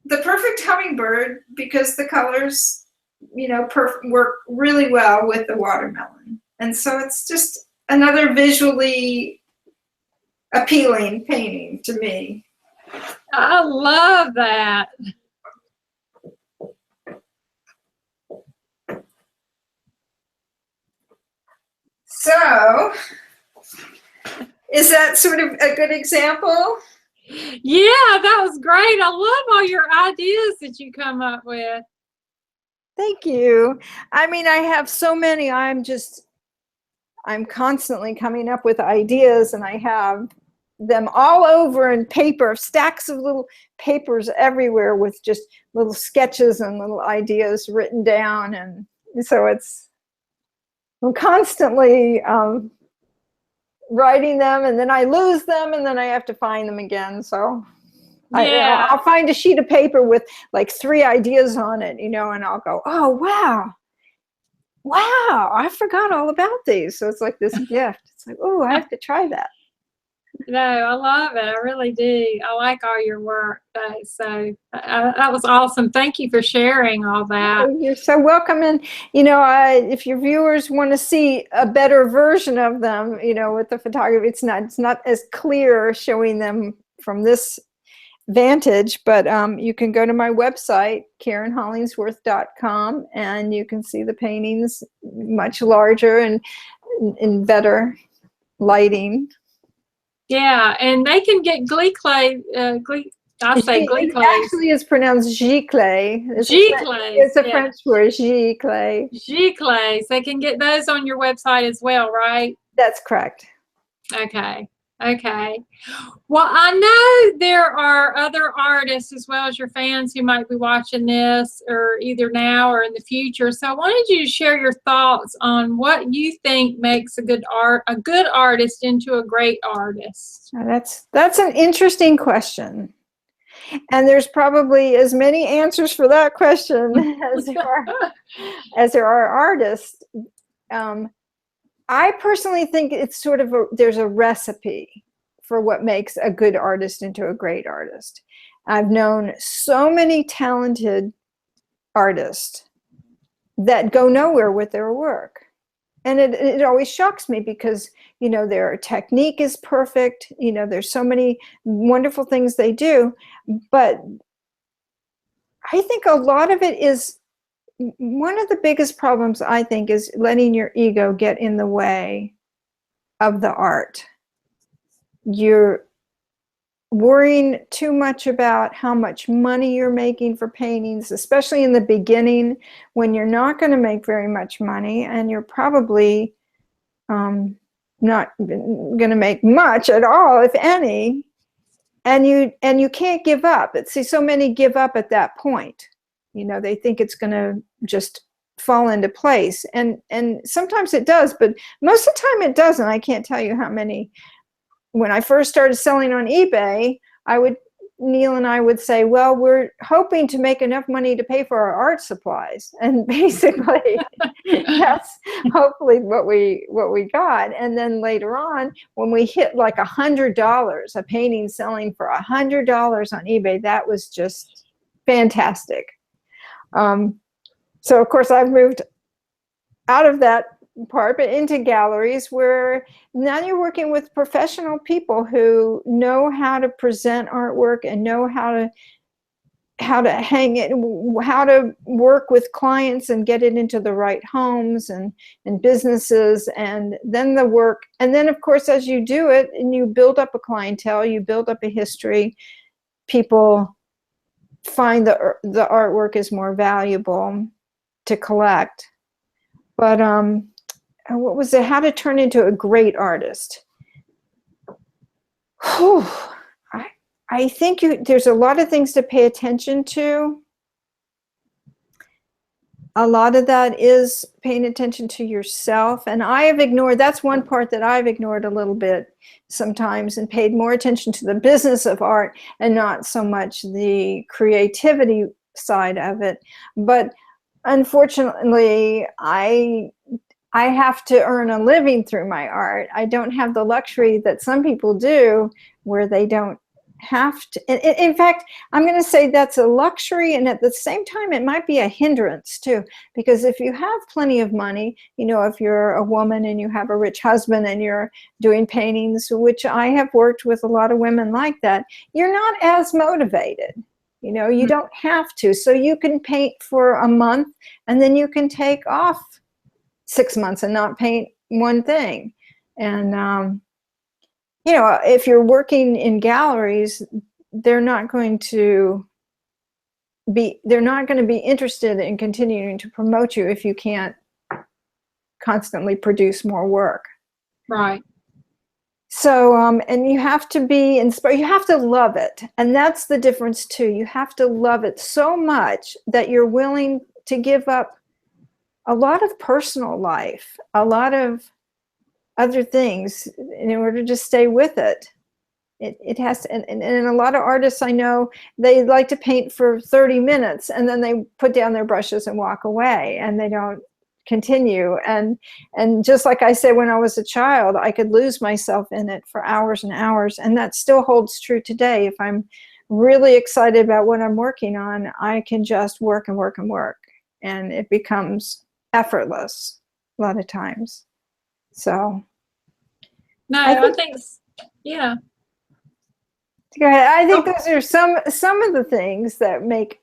Speaker 2: the perfect hummingbird because the colors, you know, work really well with the watermelon. And so it's just another visually appealing painting to me.
Speaker 1: I love that.
Speaker 2: So, is that sort of a good example?
Speaker 1: Yeah, that was great. I love all your ideas that you come up with.
Speaker 2: Thank you. I mean, I have so many. I'm constantly coming up with ideas, and I have them all over in paper, stacks of little papers everywhere with just little sketches and little ideas written down. And so I'm constantly writing them, and then I lose them, and then I have to find them again. So
Speaker 1: Yeah.
Speaker 2: I'll find a sheet of paper with like 3 ideas on it, you know, and I'll go, oh, wow, I forgot all about these. So it's like this gift. It's like, oh, I have to try that.
Speaker 1: No, I love it. I really do. I like all your work. So that was awesome. Thank you for sharing all that.
Speaker 2: Oh, you're so welcome. And, you know, if your viewers want to see a better version of them, you know, with the photography, it's not as clear showing them from this vantage, but you can go to my website, KarenHollingsworth.com, and you can see the paintings much larger and in better lighting.
Speaker 1: Yeah, and they can get Glee clay. Glee clay.
Speaker 2: Actually, it's pronounced giclée. It's a French word, giclée.
Speaker 1: Giclées. They can get those on your website as well, right?
Speaker 2: That's correct.
Speaker 1: Okay. Okay. Well, I know there are other artists as well as your fans who might be watching this, or either now or in the future. So I wanted you to share your thoughts on what you think makes a good artist into a great artist.
Speaker 2: That's an interesting question. And there's probably as many answers for that question as there are artists. I personally think it's sort of there's a recipe for what makes a good artist into a great artist. I've known so many talented artists that go nowhere with their work. And it always shocks me because, you know, their technique is perfect. You know, there's so many wonderful things they do. But I think a lot of it is, one of the biggest problems, I think, is letting your ego get in the way of the art. You're worrying too much about how much money you're making for paintings, especially in the beginning when you're not going to make very much money, and you're probably not going to make much at all, if any, and you can't give up. See, so many give up at that point. You know, they think it's going to just fall into place. And sometimes it does, but most of the time it doesn't. I can't tell you how many. When I first started selling on eBay, Neil and I would say, well, we're hoping to make enough money to pay for our art supplies. And basically that's hopefully what we got. And then later on, when we hit like $100, a painting selling for $100 on eBay, that was just fantastic. So of course I've moved out of that part, but into galleries where now you're working with professional people who know how to present artwork and know how to hang it, how to work with clients and get it into the right homes and businesses, and then the work. And then of course, as you do it and you build up a clientele, you build up a history, people find the artwork is more valuable to collect. But what was it? How to turn into a great artist? Whew. I think there's a lot of things to pay attention to. A lot of that is paying attention to yourself. And I have ignored, that's one part that I've ignored a little bit sometimes, and paid more attention to the business of art and not so much the creativity side of it. But unfortunately, I have to earn a living through my art. I don't have the luxury that some people do, where they don't have to, in fact, I'm going to say that's a luxury, and at the same time it might be a hindrance too, because if you have plenty of money, you know, if you're a woman and you have a rich husband and you're doing paintings, which I have worked with a lot of women like that, you're not as motivated. You know, you don't have to. So you can paint for a month and then you can take off 6 months and not paint one thing. And you know, if you're working in galleries, they're not going to be interested in continuing to promote you if you can't constantly produce more work.
Speaker 1: Right.
Speaker 2: So, and you have to be inspired, you have to love it. And that's the difference too. You have to love it so much that you're willing to give up a lot of personal life, a lot of other things in order to stay with it. It has to, and a lot of artists I know, they like to paint for 30 minutes and then they put down their brushes and walk away and they don't continue. And just like I said, when I was a child, I could lose myself in it for hours and hours, and that still holds true today. If I'm really excited about what I'm working on, I can just work and work and work, and it becomes effortless a lot of times.
Speaker 1: No, I think yeah.
Speaker 2: Go ahead. I think those are some of the things that make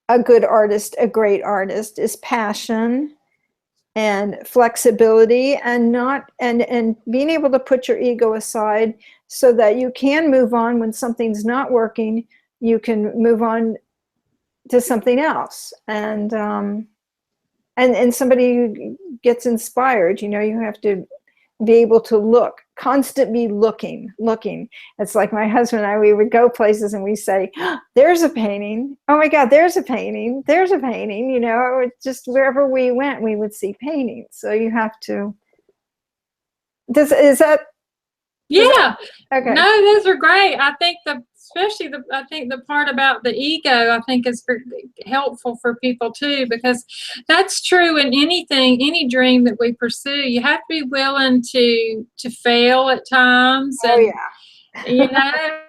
Speaker 2: a good artist a great artist is passion and flexibility, and not and being able to put your ego aside so that you can move on when something's not working. You can move on to something else, and somebody gets inspired. You know, you have to be able to constantly looking. It's like my husband and I, we would go places and we say, oh, there's a painting. Oh my God, there's a painting. There's a painting. You know, just wherever we went, we would see paintings. So you have to, is that?
Speaker 1: Yeah.
Speaker 2: Okay.
Speaker 1: No, those are great. I think especially the part about the ego, I think is helpful for people too, because that's true in any dream that we pursue. You have to be willing to fail at times.
Speaker 2: Oh
Speaker 1: and,
Speaker 2: yeah.
Speaker 1: You know,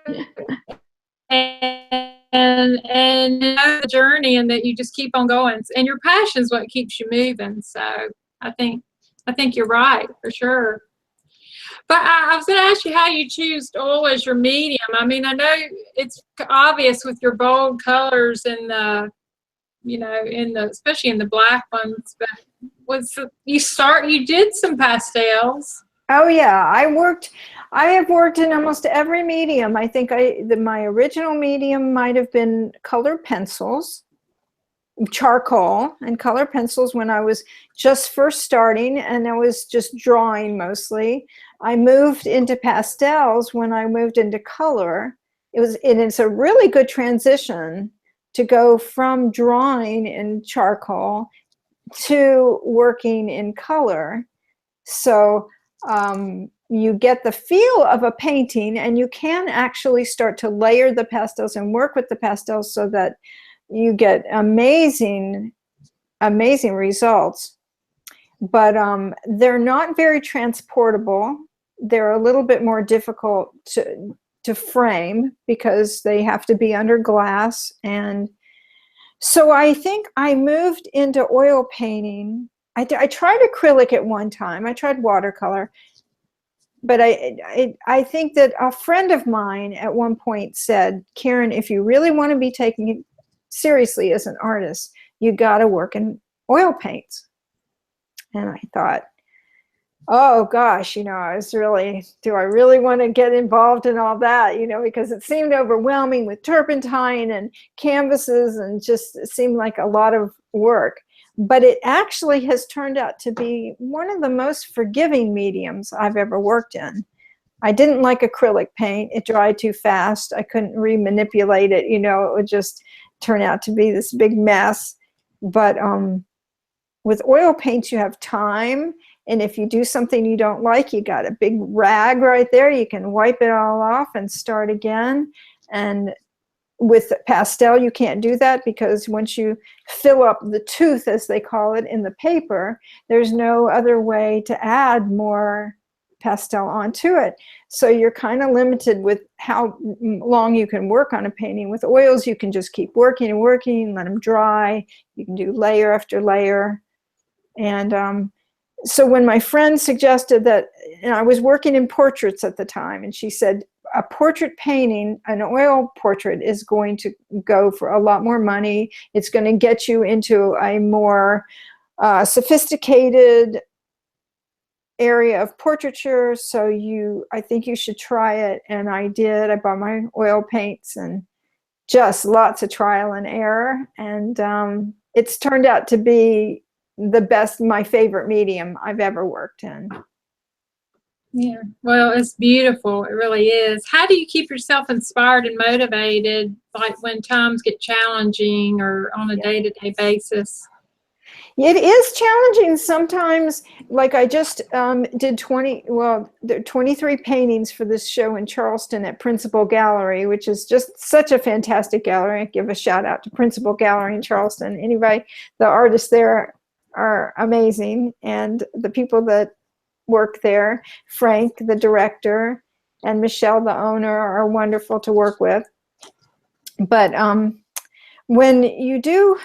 Speaker 1: and you know the journey, and that you just keep on going. And your passion is what keeps you moving. So I think you're right for sure. But I was going to ask you how you choose oil as your medium. I mean, I know it's obvious with your bold colors and the, you know, especially in the black ones. But you did some pastels.
Speaker 2: Oh yeah, I have worked in almost every medium. I think my original medium might have been colored pencils, charcoal and color pencils when I was just first starting, and I was just drawing mostly. I moved into pastels when I moved into color. It's a really good transition to go from drawing in charcoal to working in color. So you get the feel of a painting, and you can actually start to layer the pastels and work with the pastels so that you get amazing results. But they're not very transportable. They're a little bit more difficult to frame because they have to be under glass. And so I think I moved into oil painting. I tried acrylic at one time. I tried watercolor. But I think that a friend of mine at one point said, Karen, if you really want to be taken it seriously as an artist, you got to work in oil paints. And I thought, oh gosh, you know, do I really want to get involved in all that, you know, because it seemed overwhelming with turpentine and canvases, and just it seemed like a lot of work. But it actually has turned out to be one of the most forgiving mediums I've ever worked in. I didn't like acrylic paint. It dried too fast. I couldn't remanipulate it. You know, it would just turn out to be this big mess. But with oil paints, you have time. And if you do something you don't like, you got a big rag right there. You can wipe it all off and start again. And with pastel, you can't do that, because once you fill up the tooth, as they call it, in the paper, there's no other way to add more pastel onto it. So you're kind of limited with how long you can work on a painting. With oils, you can just keep working and working, let them dry. You can do layer after layer. And so when my friend suggested that, and I was working in portraits at the time, and she said, a portrait painting, an oil portrait, is going to go for a lot more money. It's going to get you into a more sophisticated area of portraiture. So I think you should try it. And I did. I bought my oil paints and just lots of trial and error. And it's turned out to be the best, my favorite medium I've ever worked in.
Speaker 1: Yeah, well, it's beautiful. It really is. How do you keep yourself inspired and motivated, like when times get challenging or on a day-to-day basis?
Speaker 2: It is challenging sometimes. Like I just did 23 paintings for this show in Charleston at Principal Gallery, which is just such a fantastic gallery. I give a shout out to Principal Gallery in Charleston. Anyway, the artists there are amazing, and the people that work there, Frank, the director, and Michelle, the owner, are wonderful to work with. But when you do,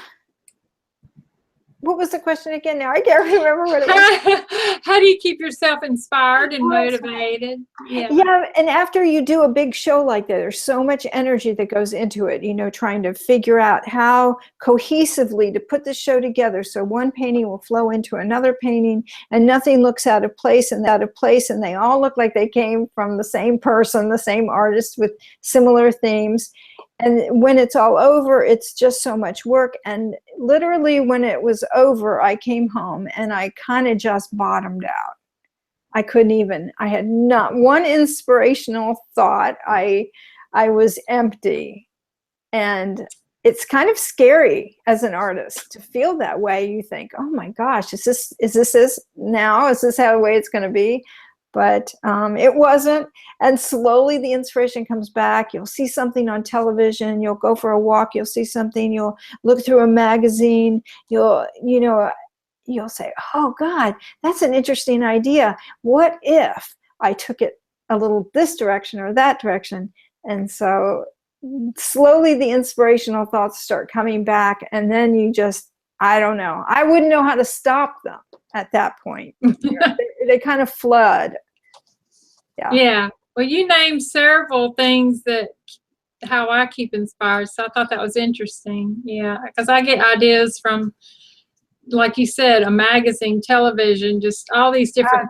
Speaker 2: what was the question again? Now I can't remember what it was.
Speaker 1: How do you keep yourself inspired and motivated?
Speaker 2: Yeah, and after you do a big show like that, there's so much energy that goes into it, you know, trying to figure out how cohesively to put the show together so one painting will flow into another painting and nothing looks out of place, and they all look like they came from the same person, the same artist with similar themes. And when it's all over, it's just so much work. And literally when it was over, I came home and I kind of just bottomed out. I couldn't even, I had not one inspirational thought. I was empty. And it's kind of scary as an artist to feel that way. You think, oh my gosh, is this now? Is this how the way it's going to be? But it wasn't. And slowly the inspiration comes back. You'll see something on television. You'll go for a walk. You'll see something. You'll look through a magazine. You'll say, oh God, that's an interesting idea. What if I took it a little this direction or that direction? And so slowly the inspirational thoughts start coming back. And then you just, I don't know. I wouldn't know how to stop them at that point. They kind of flood.
Speaker 1: Yeah. Well, you named several things that how I keep inspired. So I thought that was interesting. Yeah, because I get ideas from, like you said, a magazine, television, just all these different.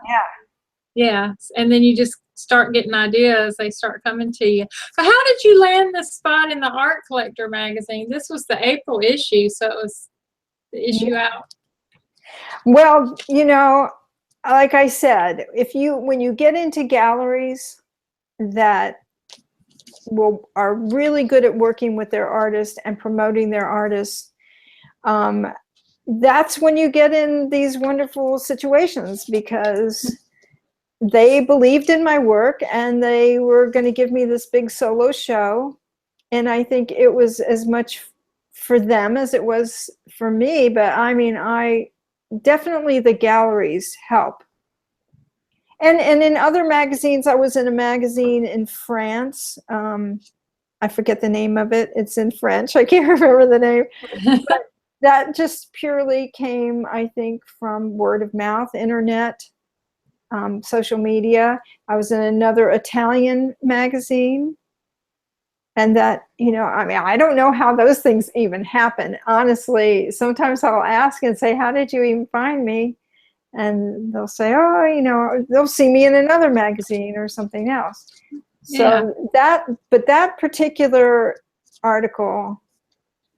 Speaker 1: Yeah. And then you just start getting ideas. They start coming to you. So how did you land this spot in the Art Collector magazine? This was the April issue, so it was the issue out.
Speaker 2: Well, you know, like I said, when you get into galleries that are really good at working with their artists and promoting their artists, that's when you get in these wonderful situations, because they believed in my work and they were going to give me this big solo show. And I think it was as much for them as it was for me. But I mean, definitely the galleries help. And in other magazines, I was in a magazine in France. I forget the name of it. It's in French. I can't remember the name. But that just purely came, I think, from word of mouth, internet, social media. I was in another Italian magazine. And that, you know, I mean, I don't know how those things even happen. Honestly, sometimes I'll ask and say, how did you even find me? And they'll say, oh, you know, they'll see me in another magazine or something else. So that particular article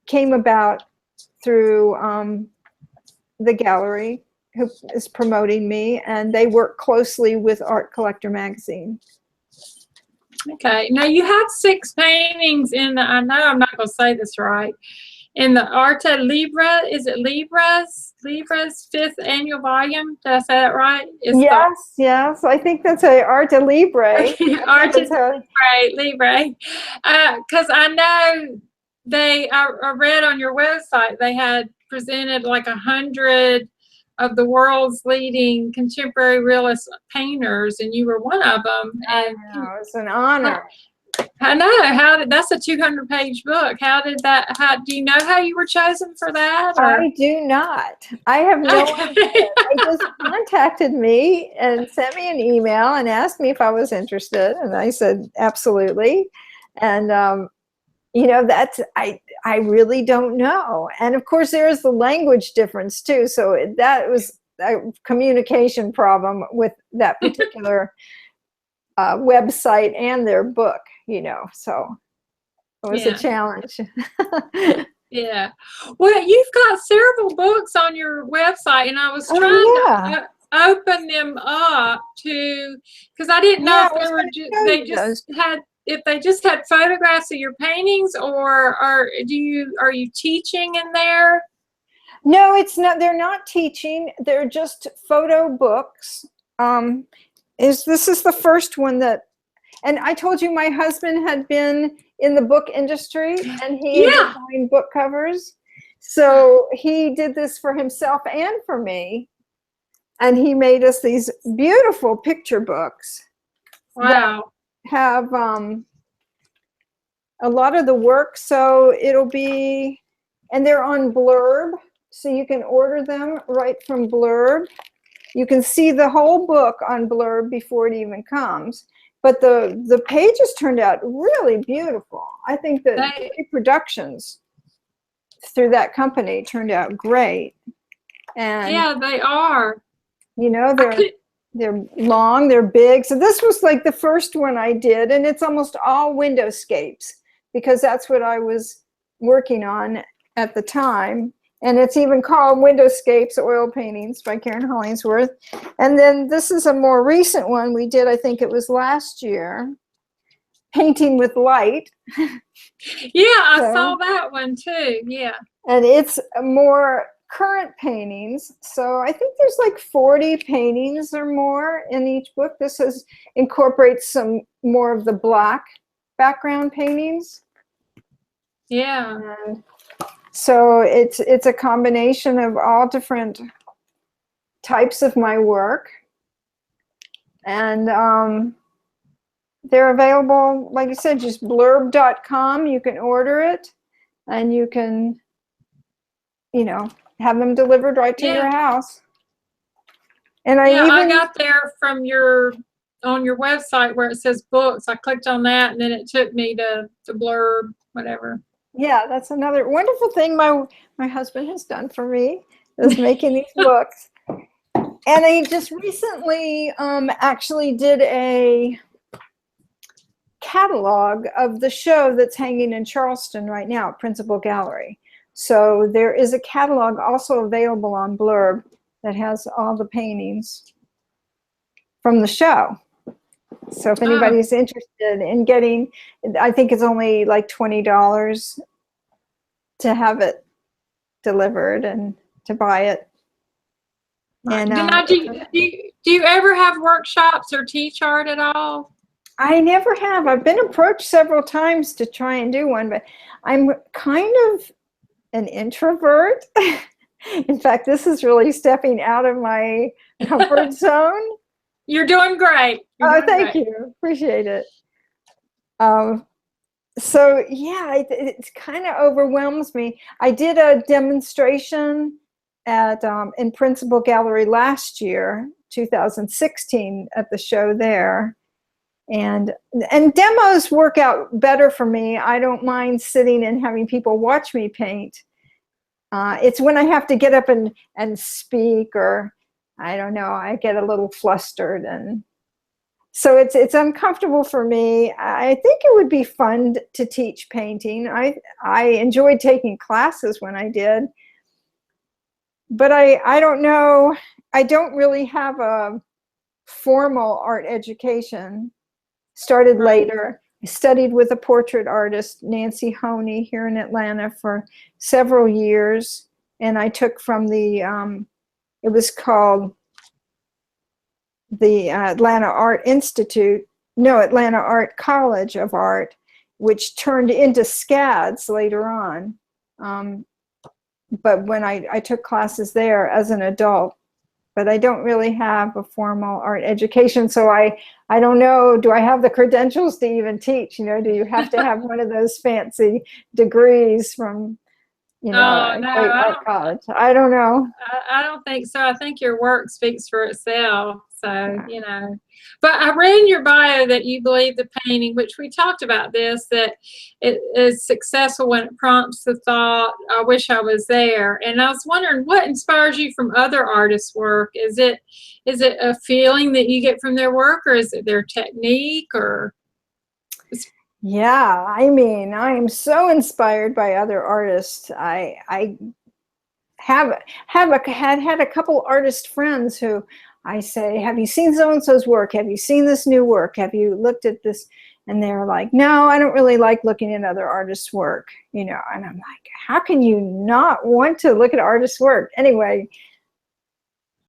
Speaker 2: came about through the gallery who is promoting me, and they work closely with Art Collector magazine.
Speaker 1: Okay. Now you have 6 paintings in the, I know I'm not going to say this right, in the Arte Libra. Is it Libra's 5th annual volume? Did I say that right?
Speaker 2: Yes. I think that's a Arte Libre.
Speaker 1: Arte Libre. Because I know I read on your website they had presented like 100 of the world's leading contemporary realist painters, and you were one of them. And
Speaker 2: it's an honor.
Speaker 1: I know. That's a 200-page book. How do you know how you were chosen for that? Or?
Speaker 2: I do not. I have no idea. They just contacted me and sent me an email and asked me if I was interested, and I said absolutely. And you know, I really don't know. And of course, there is the language difference too. So that was a communication problem with that particular website and their book. You know, so it was a challenge.
Speaker 1: Yeah. Well, you've got several books on your website, and I was trying to open them up because I didn't know if they just had photographs of your paintings, or are you teaching in there?
Speaker 2: No, it's not. They're not teaching. They're just photo books. This is the first one that. And I told you my husband had been in the book industry, and he designed book covers. So he did this for himself and for me. And he made us these beautiful picture books.
Speaker 1: Wow.
Speaker 2: That have a lot of the work. So it'll be, and they're on Blurb. So you can order them right from Blurb. You can see the whole book on Blurb before it even comes. But the pages turned out really beautiful. I think that the reproductions through that company turned out great. And
Speaker 1: yeah, they are.
Speaker 2: You know, they're long, they're big. So this was like the first one I did, and it's almost all windowscapes because that's what I was working on at the time. And it's even called Windowscapes Oil Paintings by Karen Hollingsworth. And then this is a more recent one we did, I think it was last year, Painting with Light.
Speaker 1: Yeah, I saw that one too, yeah.
Speaker 2: And it's more current paintings. So I think there's like 40 paintings or more in each book. This incorporates some more of the black background paintings.
Speaker 1: Yeah.
Speaker 2: And so it's a combination of all different types of my work, and they're available, like I said, just blurb.com. You can order it, and you can, you know, have them delivered right to your house. And I
Speaker 1: got there from on your website where it says books. I clicked on that, and then it took me to Blurb, whatever.
Speaker 2: Yeah, that's another wonderful thing my husband has done for me, is making these books. And I just recently actually did a catalog of the show that's hanging in Charleston right now at Principal Gallery. So there is a catalog also available on Blurb that has all the paintings from the show. So if anybody's interested in getting, I think it's only like $20 to have it delivered and to buy it. And
Speaker 1: do you ever have workshops or teach art at all?
Speaker 2: I never have. I've been approached several times to try and do one, but I'm kind of an introvert. In fact, this is really stepping out of my comfort zone.
Speaker 1: You're doing great.
Speaker 2: Thank you. Appreciate it. So yeah, it kind of overwhelms me. I did a demonstration at in Principal Gallery last year, 2016, at the show there, and demos work out better for me. I don't mind sitting and having people watch me paint. It's when I have to get up and speak, or I don't know, I get a little flustered, and so it's uncomfortable for me. I think it would be fun to teach painting. I enjoyed taking classes when I did, but I don't know. I don't really have a formal art education. Started later. I studied with a portrait artist, Nancy Honey, here in Atlanta for several years, and I took from the it was called the Atlanta Art College of Art, which turned into SCADS later on. But when I took classes there as an adult, but I don't really have a formal art education. So I don't know, do I have the credentials to even teach? You know, do you have to have one of those fancy degrees from, you know,
Speaker 1: Oh,
Speaker 2: a
Speaker 1: no,
Speaker 2: great
Speaker 1: I
Speaker 2: art
Speaker 1: don't.
Speaker 2: college? I don't know.
Speaker 1: I don't think so. I think your work speaks for itself. So, you know, but I read in your bio that you believe the painting, which we talked about this, that it is successful when it prompts the thought, I wish I was there. And I was wondering what inspires you from other artists' work? Is it a feeling that you get from their work, or is it their technique, or?
Speaker 2: Yeah, I mean, I am so inspired by other artists. I had a couple artist friends who I say, have you seen so and so's work? Have you seen this new work? Have you looked at this? And they're like, no, I don't really like looking at other artists' work, you know. And I'm like, how can you not want to look at artists' work? Anyway,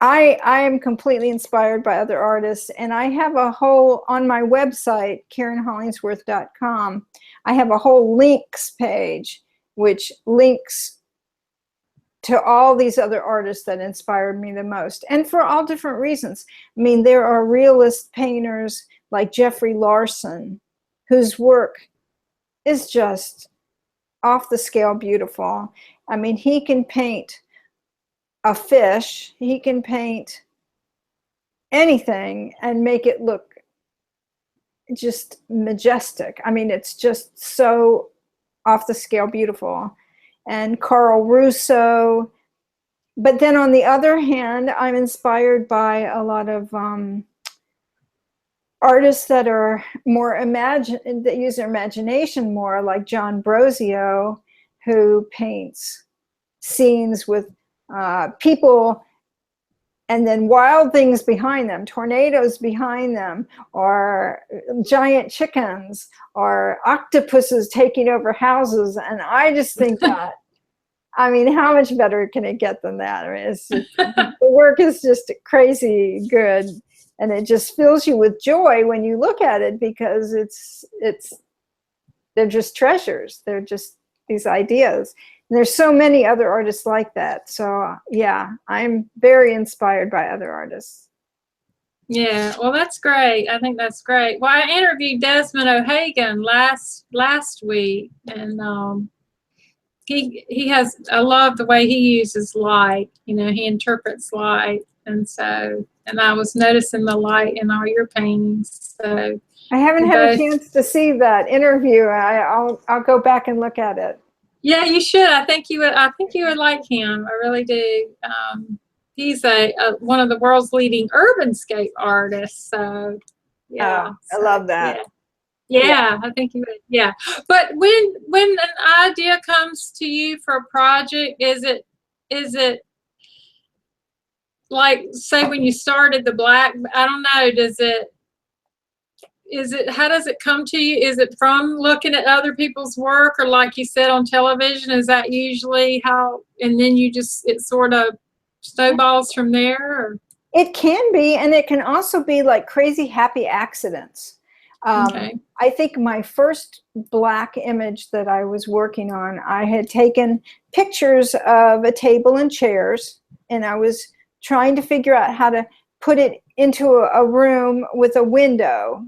Speaker 2: I am completely inspired by other artists, and I have a whole, on my website, KarenHollingsworth.com, I have a whole links page which links to all these other artists that inspired me the most, and for all different reasons. I mean, there are realist painters like Jeffrey Larson, whose work is just off the scale beautiful. I mean, he can paint a fish, he can paint anything and make it look just majestic. I mean, it's just so off the scale beautiful. And Carl Russo. But then on the other hand, I'm inspired by a lot of artists that are more that use their imagination more, like John Brosio, who paints scenes with people and then wild things behind them, tornadoes behind them, or giant chickens, or octopuses taking over houses. And I just think that, I mean, how much better can it get than that? I mean, it's just, the work is just crazy good, and it just fills you with joy when you look at it, because they're just treasures. They're just these ideas. And there's so many other artists like that. So yeah, I'm very inspired by other artists.
Speaker 1: Yeah, well, that's great. I think that's great. Well, I interviewed Desmond O'Hagan last week, and he has, I love the way he uses light. You know, he interprets light, and I was noticing the light in all your paintings. So
Speaker 2: I haven't had a chance to see that interview. I'll go back and look at it.
Speaker 1: Yeah, you should. I think you would like him. I really do. He's one of the world's leading urbanscape artists. So yeah,
Speaker 2: I love that.
Speaker 1: Yeah, I think you would. Yeah, but when an idea comes to you for a project, is it like, say, when you started the black? I don't know. How does it come to you? Is it from looking at other people's work, or like you said, on television? Is that usually how, and then it sort of snowballs from there? Or?
Speaker 2: It can be, and it can also be like crazy happy accidents.
Speaker 1: Okay.
Speaker 2: I think my first black image that I was working on, I had taken pictures of a table and chairs, and I was trying to figure out how to put it into a room with a window,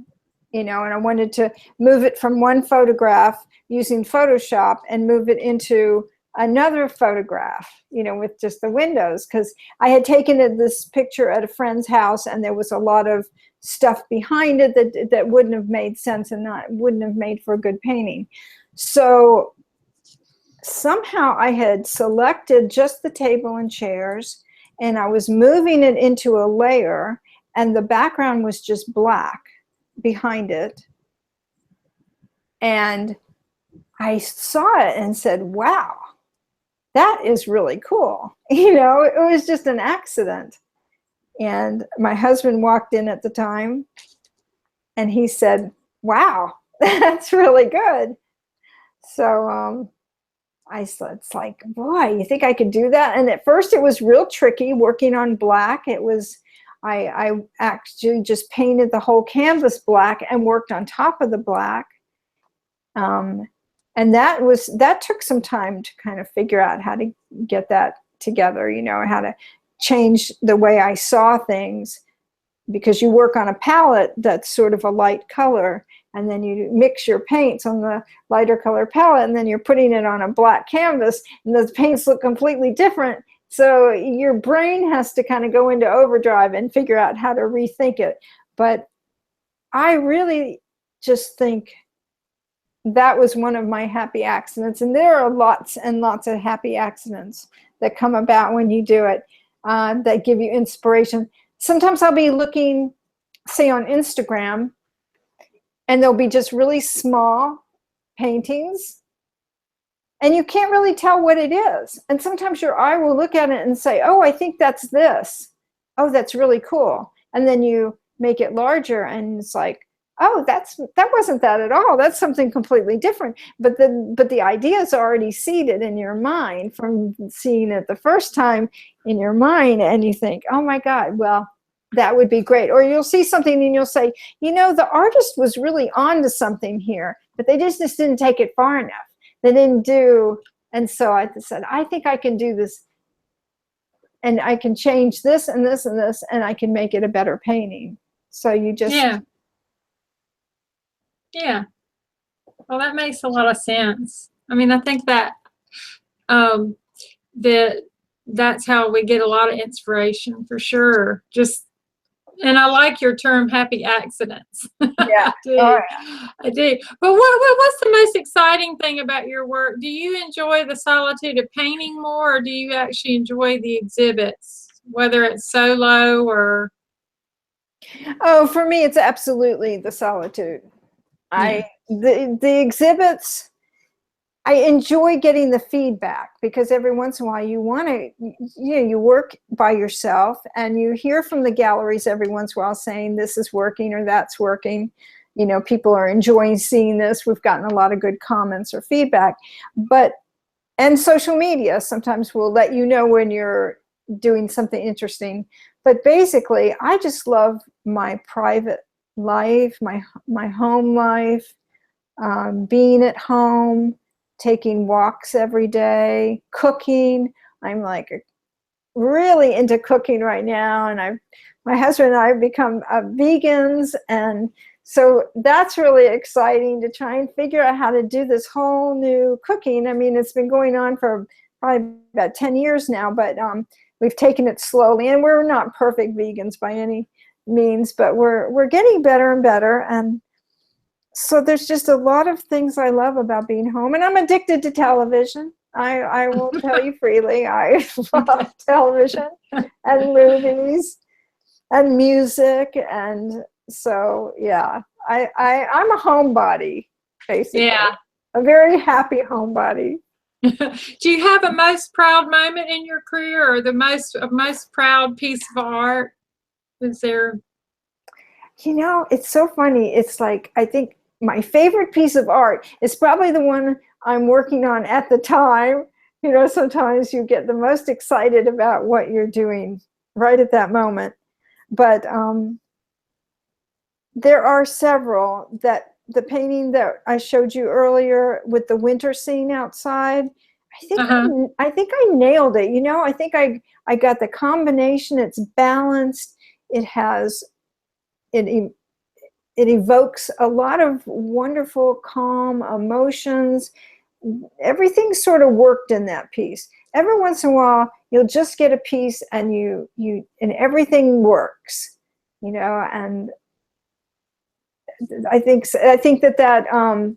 Speaker 2: you know, and I wanted to move it from one photograph using Photoshop and move it into another photograph, you know, with just the windows, because I had taken this picture at a friend's house, and there was a lot of stuff behind it that wouldn't have made sense and wouldn't have made for a good painting. So somehow I had selected just the table and chairs, and I was moving it into a layer, and the background was just black behind it. And I saw it and said, wow, that is really cool. You know, it was just an accident. And my husband walked in at the time, and he said, wow, that's really good. So I said, it's like, boy, you think I could do that? And at first it was real tricky working on black. It was, I actually just painted the whole canvas black and worked on top of the black. And that took some time to kind of figure out how to get that together, you know, how to change the way I saw things, because you work on a palette that's sort of a light color, and then you mix your paints on the lighter color palette, and then you're putting it on a black canvas, and those paints look completely different. So your brain has to kind of go into overdrive and figure out how to rethink it. But I really just think that was one of my happy accidents. And there are lots and lots of happy accidents that come about when you do it, that give you inspiration. Sometimes I'll be looking, say, on Instagram, and there'll be just really small paintings, and you can't really tell what it is. And sometimes your eye will look at it and say, oh, I think that's this. Oh, that's really cool. And then you make it larger, and it's like, oh, that wasn't that at all. That's something completely different. But the idea is already seated in your mind from seeing it the first time in your mind, and you think, oh my God, well, that would be great. Or you'll see something and you'll say, you know, the artist was really on to something here, but they just didn't take it far enough. They didn't do, and so I said, I think I can do this, and I can change this and this and this, and I can make it a better painting. So you just...
Speaker 1: Yeah. Well, that makes a lot of sense. I mean, I think that that's how we get a lot of inspiration, for sure. And I like your term, happy accidents.
Speaker 2: Yeah.
Speaker 1: I do.
Speaker 2: Oh, yeah.
Speaker 1: I do. But what's the most exciting thing about your work? Do you enjoy the solitude of painting more, or do you actually enjoy the exhibits, whether it's solo or...
Speaker 2: Oh, for me, it's absolutely the solitude. The exhibits, I enjoy getting the feedback, because every once in a while you want to, you work by yourself, and you hear from the galleries every once in a while saying this is working or that's working. You know, people are enjoying seeing this. We've gotten a lot of good comments or feedback. And social media sometimes will let you know when you're doing something interesting. But basically, I just love my private life, my home life, being at home, taking walks every day, cooking. I'm like really into cooking right now, and my husband and I have become vegans, and so that's really exciting to try and figure out how to do this whole new cooking. I mean, it's been going on for probably about 10 years now, but we've taken it slowly, and we're not perfect vegans by any means, but we're getting better and better. And so there's just a lot of things I love about being home, and I'm addicted to television. I will tell you freely, I love television and movies and music, and so yeah, I'm a homebody, basically.
Speaker 1: Yeah.
Speaker 2: A very happy homebody.
Speaker 1: Do you have a most proud moment in your career, or the most proud piece of art? Is there?
Speaker 2: You know, it's so funny. It's like, I think my favorite piece of art is probably the one I'm working on at the time. You know, sometimes you get the most excited about what you're doing right at that moment. But there are several. That the painting that I showed you earlier with the winter scene outside, I think I nailed it. You know, I think I got the combination. It's balanced. It evokes a lot of wonderful, calm emotions. Everything sort of worked in that piece. Every once in a while, you'll just get a piece and and everything works, you know. And I think that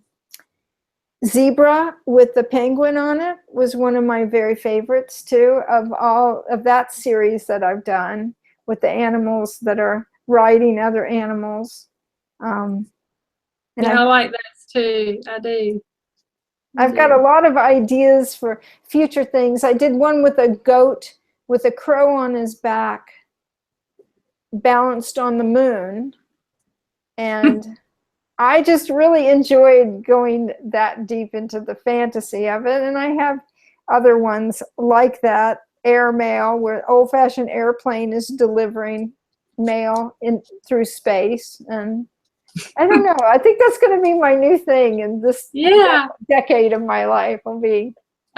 Speaker 2: zebra with the penguin on it was one of my very favorites too, of all of that series that I've done, with the animals that are riding other animals.
Speaker 1: Yeah, I like that too. I do.
Speaker 2: I've got a lot of ideas for future things. I did one with a goat with a crow on his back, balanced on the moon. And I just really enjoyed going that deep into the fantasy of it. And I have other ones like that, airmail, where old-fashioned airplane is delivering mail through space. And I don't know, I think that's going to be my new thing in this decade of my life.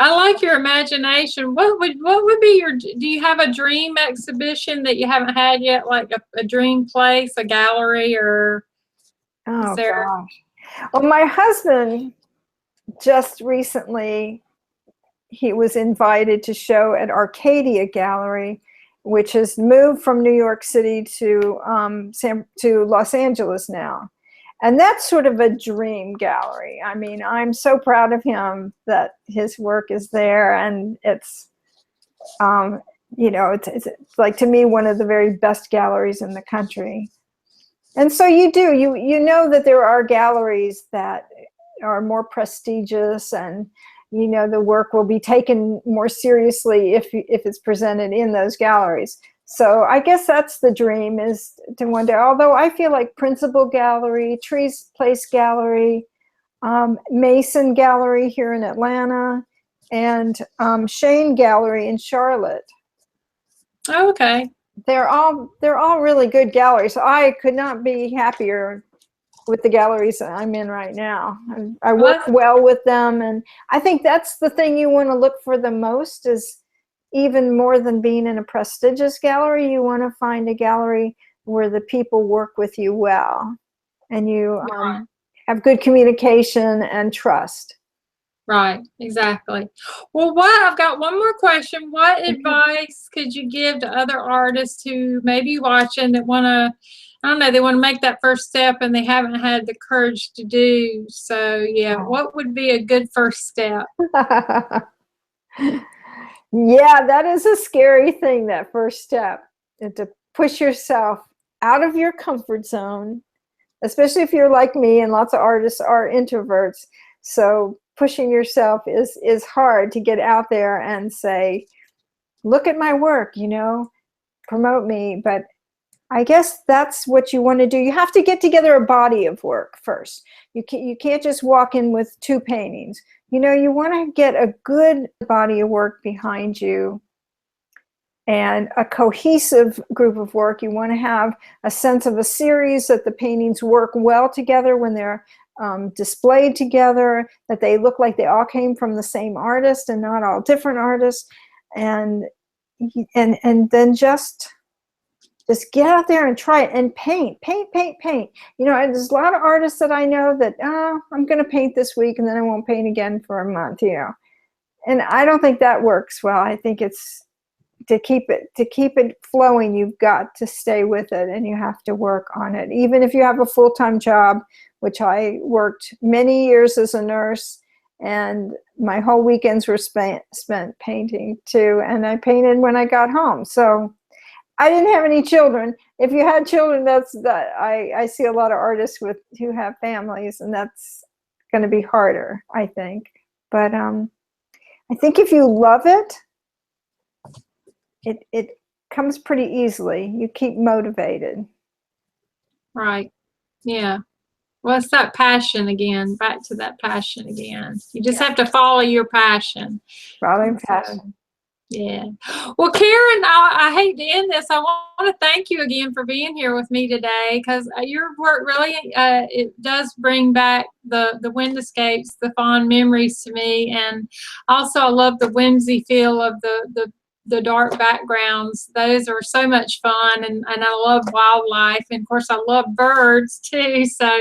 Speaker 1: I like your imagination. What would be your, do you have a dream exhibition that you haven't had yet, like a dream place, a gallery, or is
Speaker 2: Oh
Speaker 1: there?
Speaker 2: gosh. Well, my husband just recently, he was invited to show at Arcadia Gallery, which has moved from New York City to to Los Angeles now. And that's sort of a dream gallery. I mean, I'm so proud of him that his work is there, and it's, you know, it's like, to me, one of the very best galleries in the country. And so you know that there are galleries that are more prestigious, and you know the work will be taken more seriously if it's presented in those galleries. So I guess that's the dream, is to one day, although I feel like Principal Gallery, Trees Place Gallery, Mason Gallery here in Atlanta, and Shane Gallery in Charlotte.
Speaker 1: Oh, okay.
Speaker 2: They're all really good galleries. I could not be happier with the galleries that I'm in right now. I work well with them, and I think that's the thing you want to look for the most, is even more than being in a prestigious gallery, you want to find a gallery where the people work with you well, and you have good communication and trust.
Speaker 1: Right, exactly. Well, I've got one more question. What advice could you give to other artists who may be watching that want to, I don't know, they want to make that first step and they haven't had the courage to do so? Yeah, what would be a good first step?
Speaker 2: Yeah, that is a scary thing, that first step, and to push yourself out of your comfort zone, especially if you're like me, and lots of artists are introverts. So pushing yourself is hard, to get out there and say, look at my work, you know, promote me. But I guess that's what you want to do. You have to get together a body of work first. You can't just walk in with 2 paintings. You know, you want to get a good body of work behind you, and a cohesive group of work. You want to have a sense of a series, that the paintings work well together when they're displayed together, that they look like they all came from the same artist and not all different artists, and then just get out there and try it, and paint. You know, there's a lot of artists that I know that, I'm going to paint this week and then I won't paint again for a month, you know. And I don't think that works well. I think it's to keep it flowing, you've got to stay with it, and you have to work on it. Even if you have a full-time job, which I worked many years as a nurse, and my whole weekends were spent painting too, and I painted when I got home. So I didn't have any children. If you had children, I see a lot of artists who have families, and that's going to be harder, I think. But I think if you love it, it comes pretty easily. You keep motivated.
Speaker 1: Right. Yeah. Well, it's that passion again. Back to that passion again. You just have to follow your passion.
Speaker 2: Follow your passion.
Speaker 1: Yeah. Well, Karen, I hate to end this. I want to thank you again for being here with me today, because your work really, it does bring back the windowscapes, the fond memories to me. And also I love the whimsy feel of the dark backgrounds. Those are so much fun, and I love wildlife, and of course I love birds too. So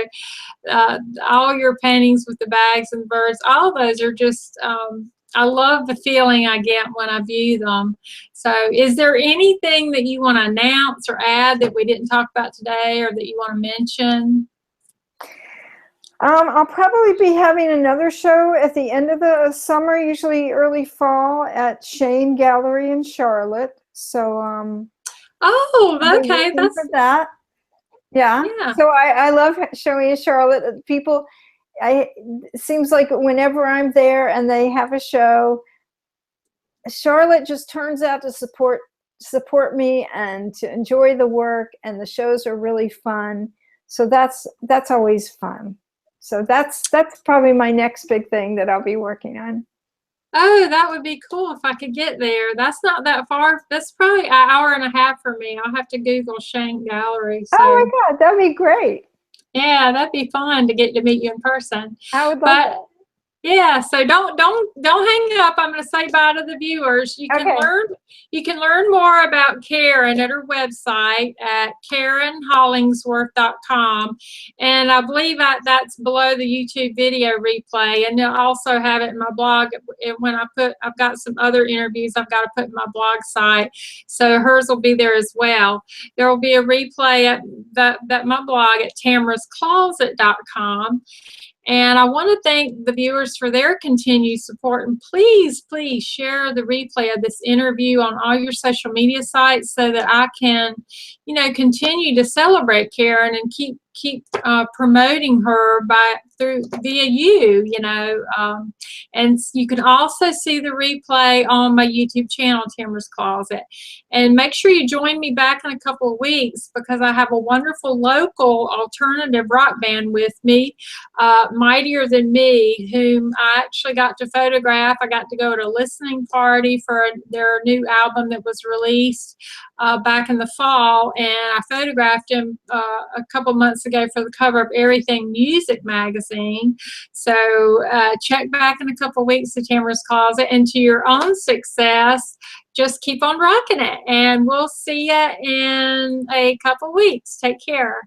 Speaker 1: all your paintings with the bags and birds, all those are just, I love the feeling I get when I view them. So is there anything that you want to announce or add that we didn't talk about today, or that you want to mention?
Speaker 2: I'll probably be having another show at the end of the summer, usually early fall, at Shane Gallery in Charlotte. So
Speaker 1: oh, okay, that's
Speaker 2: for that. Yeah. So I love showing in Charlotte. People, it seems like whenever I'm there and they have a show, Charlotte just turns out to support me and to enjoy the work, and the shows are really fun. So that's always fun. So that's probably my next big thing that I'll be working on.
Speaker 1: Oh, that would be cool if I could get there. That's not that far. That's probably an hour and a half for me. I'll have to Google Shane Gallery. So.
Speaker 2: Oh my God, that'd be great.
Speaker 1: Yeah, that'd be fun to get to meet you in person.
Speaker 2: I would love that.
Speaker 1: Yeah, so don't hang up. I'm going to say bye to the viewers.
Speaker 2: Okay.
Speaker 1: You can learn more about Karen at her website at KarenHollingsworth.com, and I believe that's below the YouTube video replay, and they'll also have it in my blog. When I've got some other interviews I've got to put in my blog site, so hers will be there as well. There will be a replay at my blog at tamarahscloset.com. And I want to thank the viewers for their continued support. And please, please share the replay of this interview on all your social media sites so that I can, continue to celebrate Karen and keep promoting her via you, and you can also see the replay on my YouTube channel, Tamarah's Closet. And make sure you join me back in a couple of weeks because I have a wonderful local alternative rock band with me, Mightier Than Me, whom I actually got to photograph. I got to go to a listening party for their new album that was released back in the fall, and I photographed him a couple months ago for the cover of Everything Music magazine. So check back in a couple weeks to Tamarah's Closet, and to your own success, just keep on rocking it. And we'll see you in a couple weeks. Take care.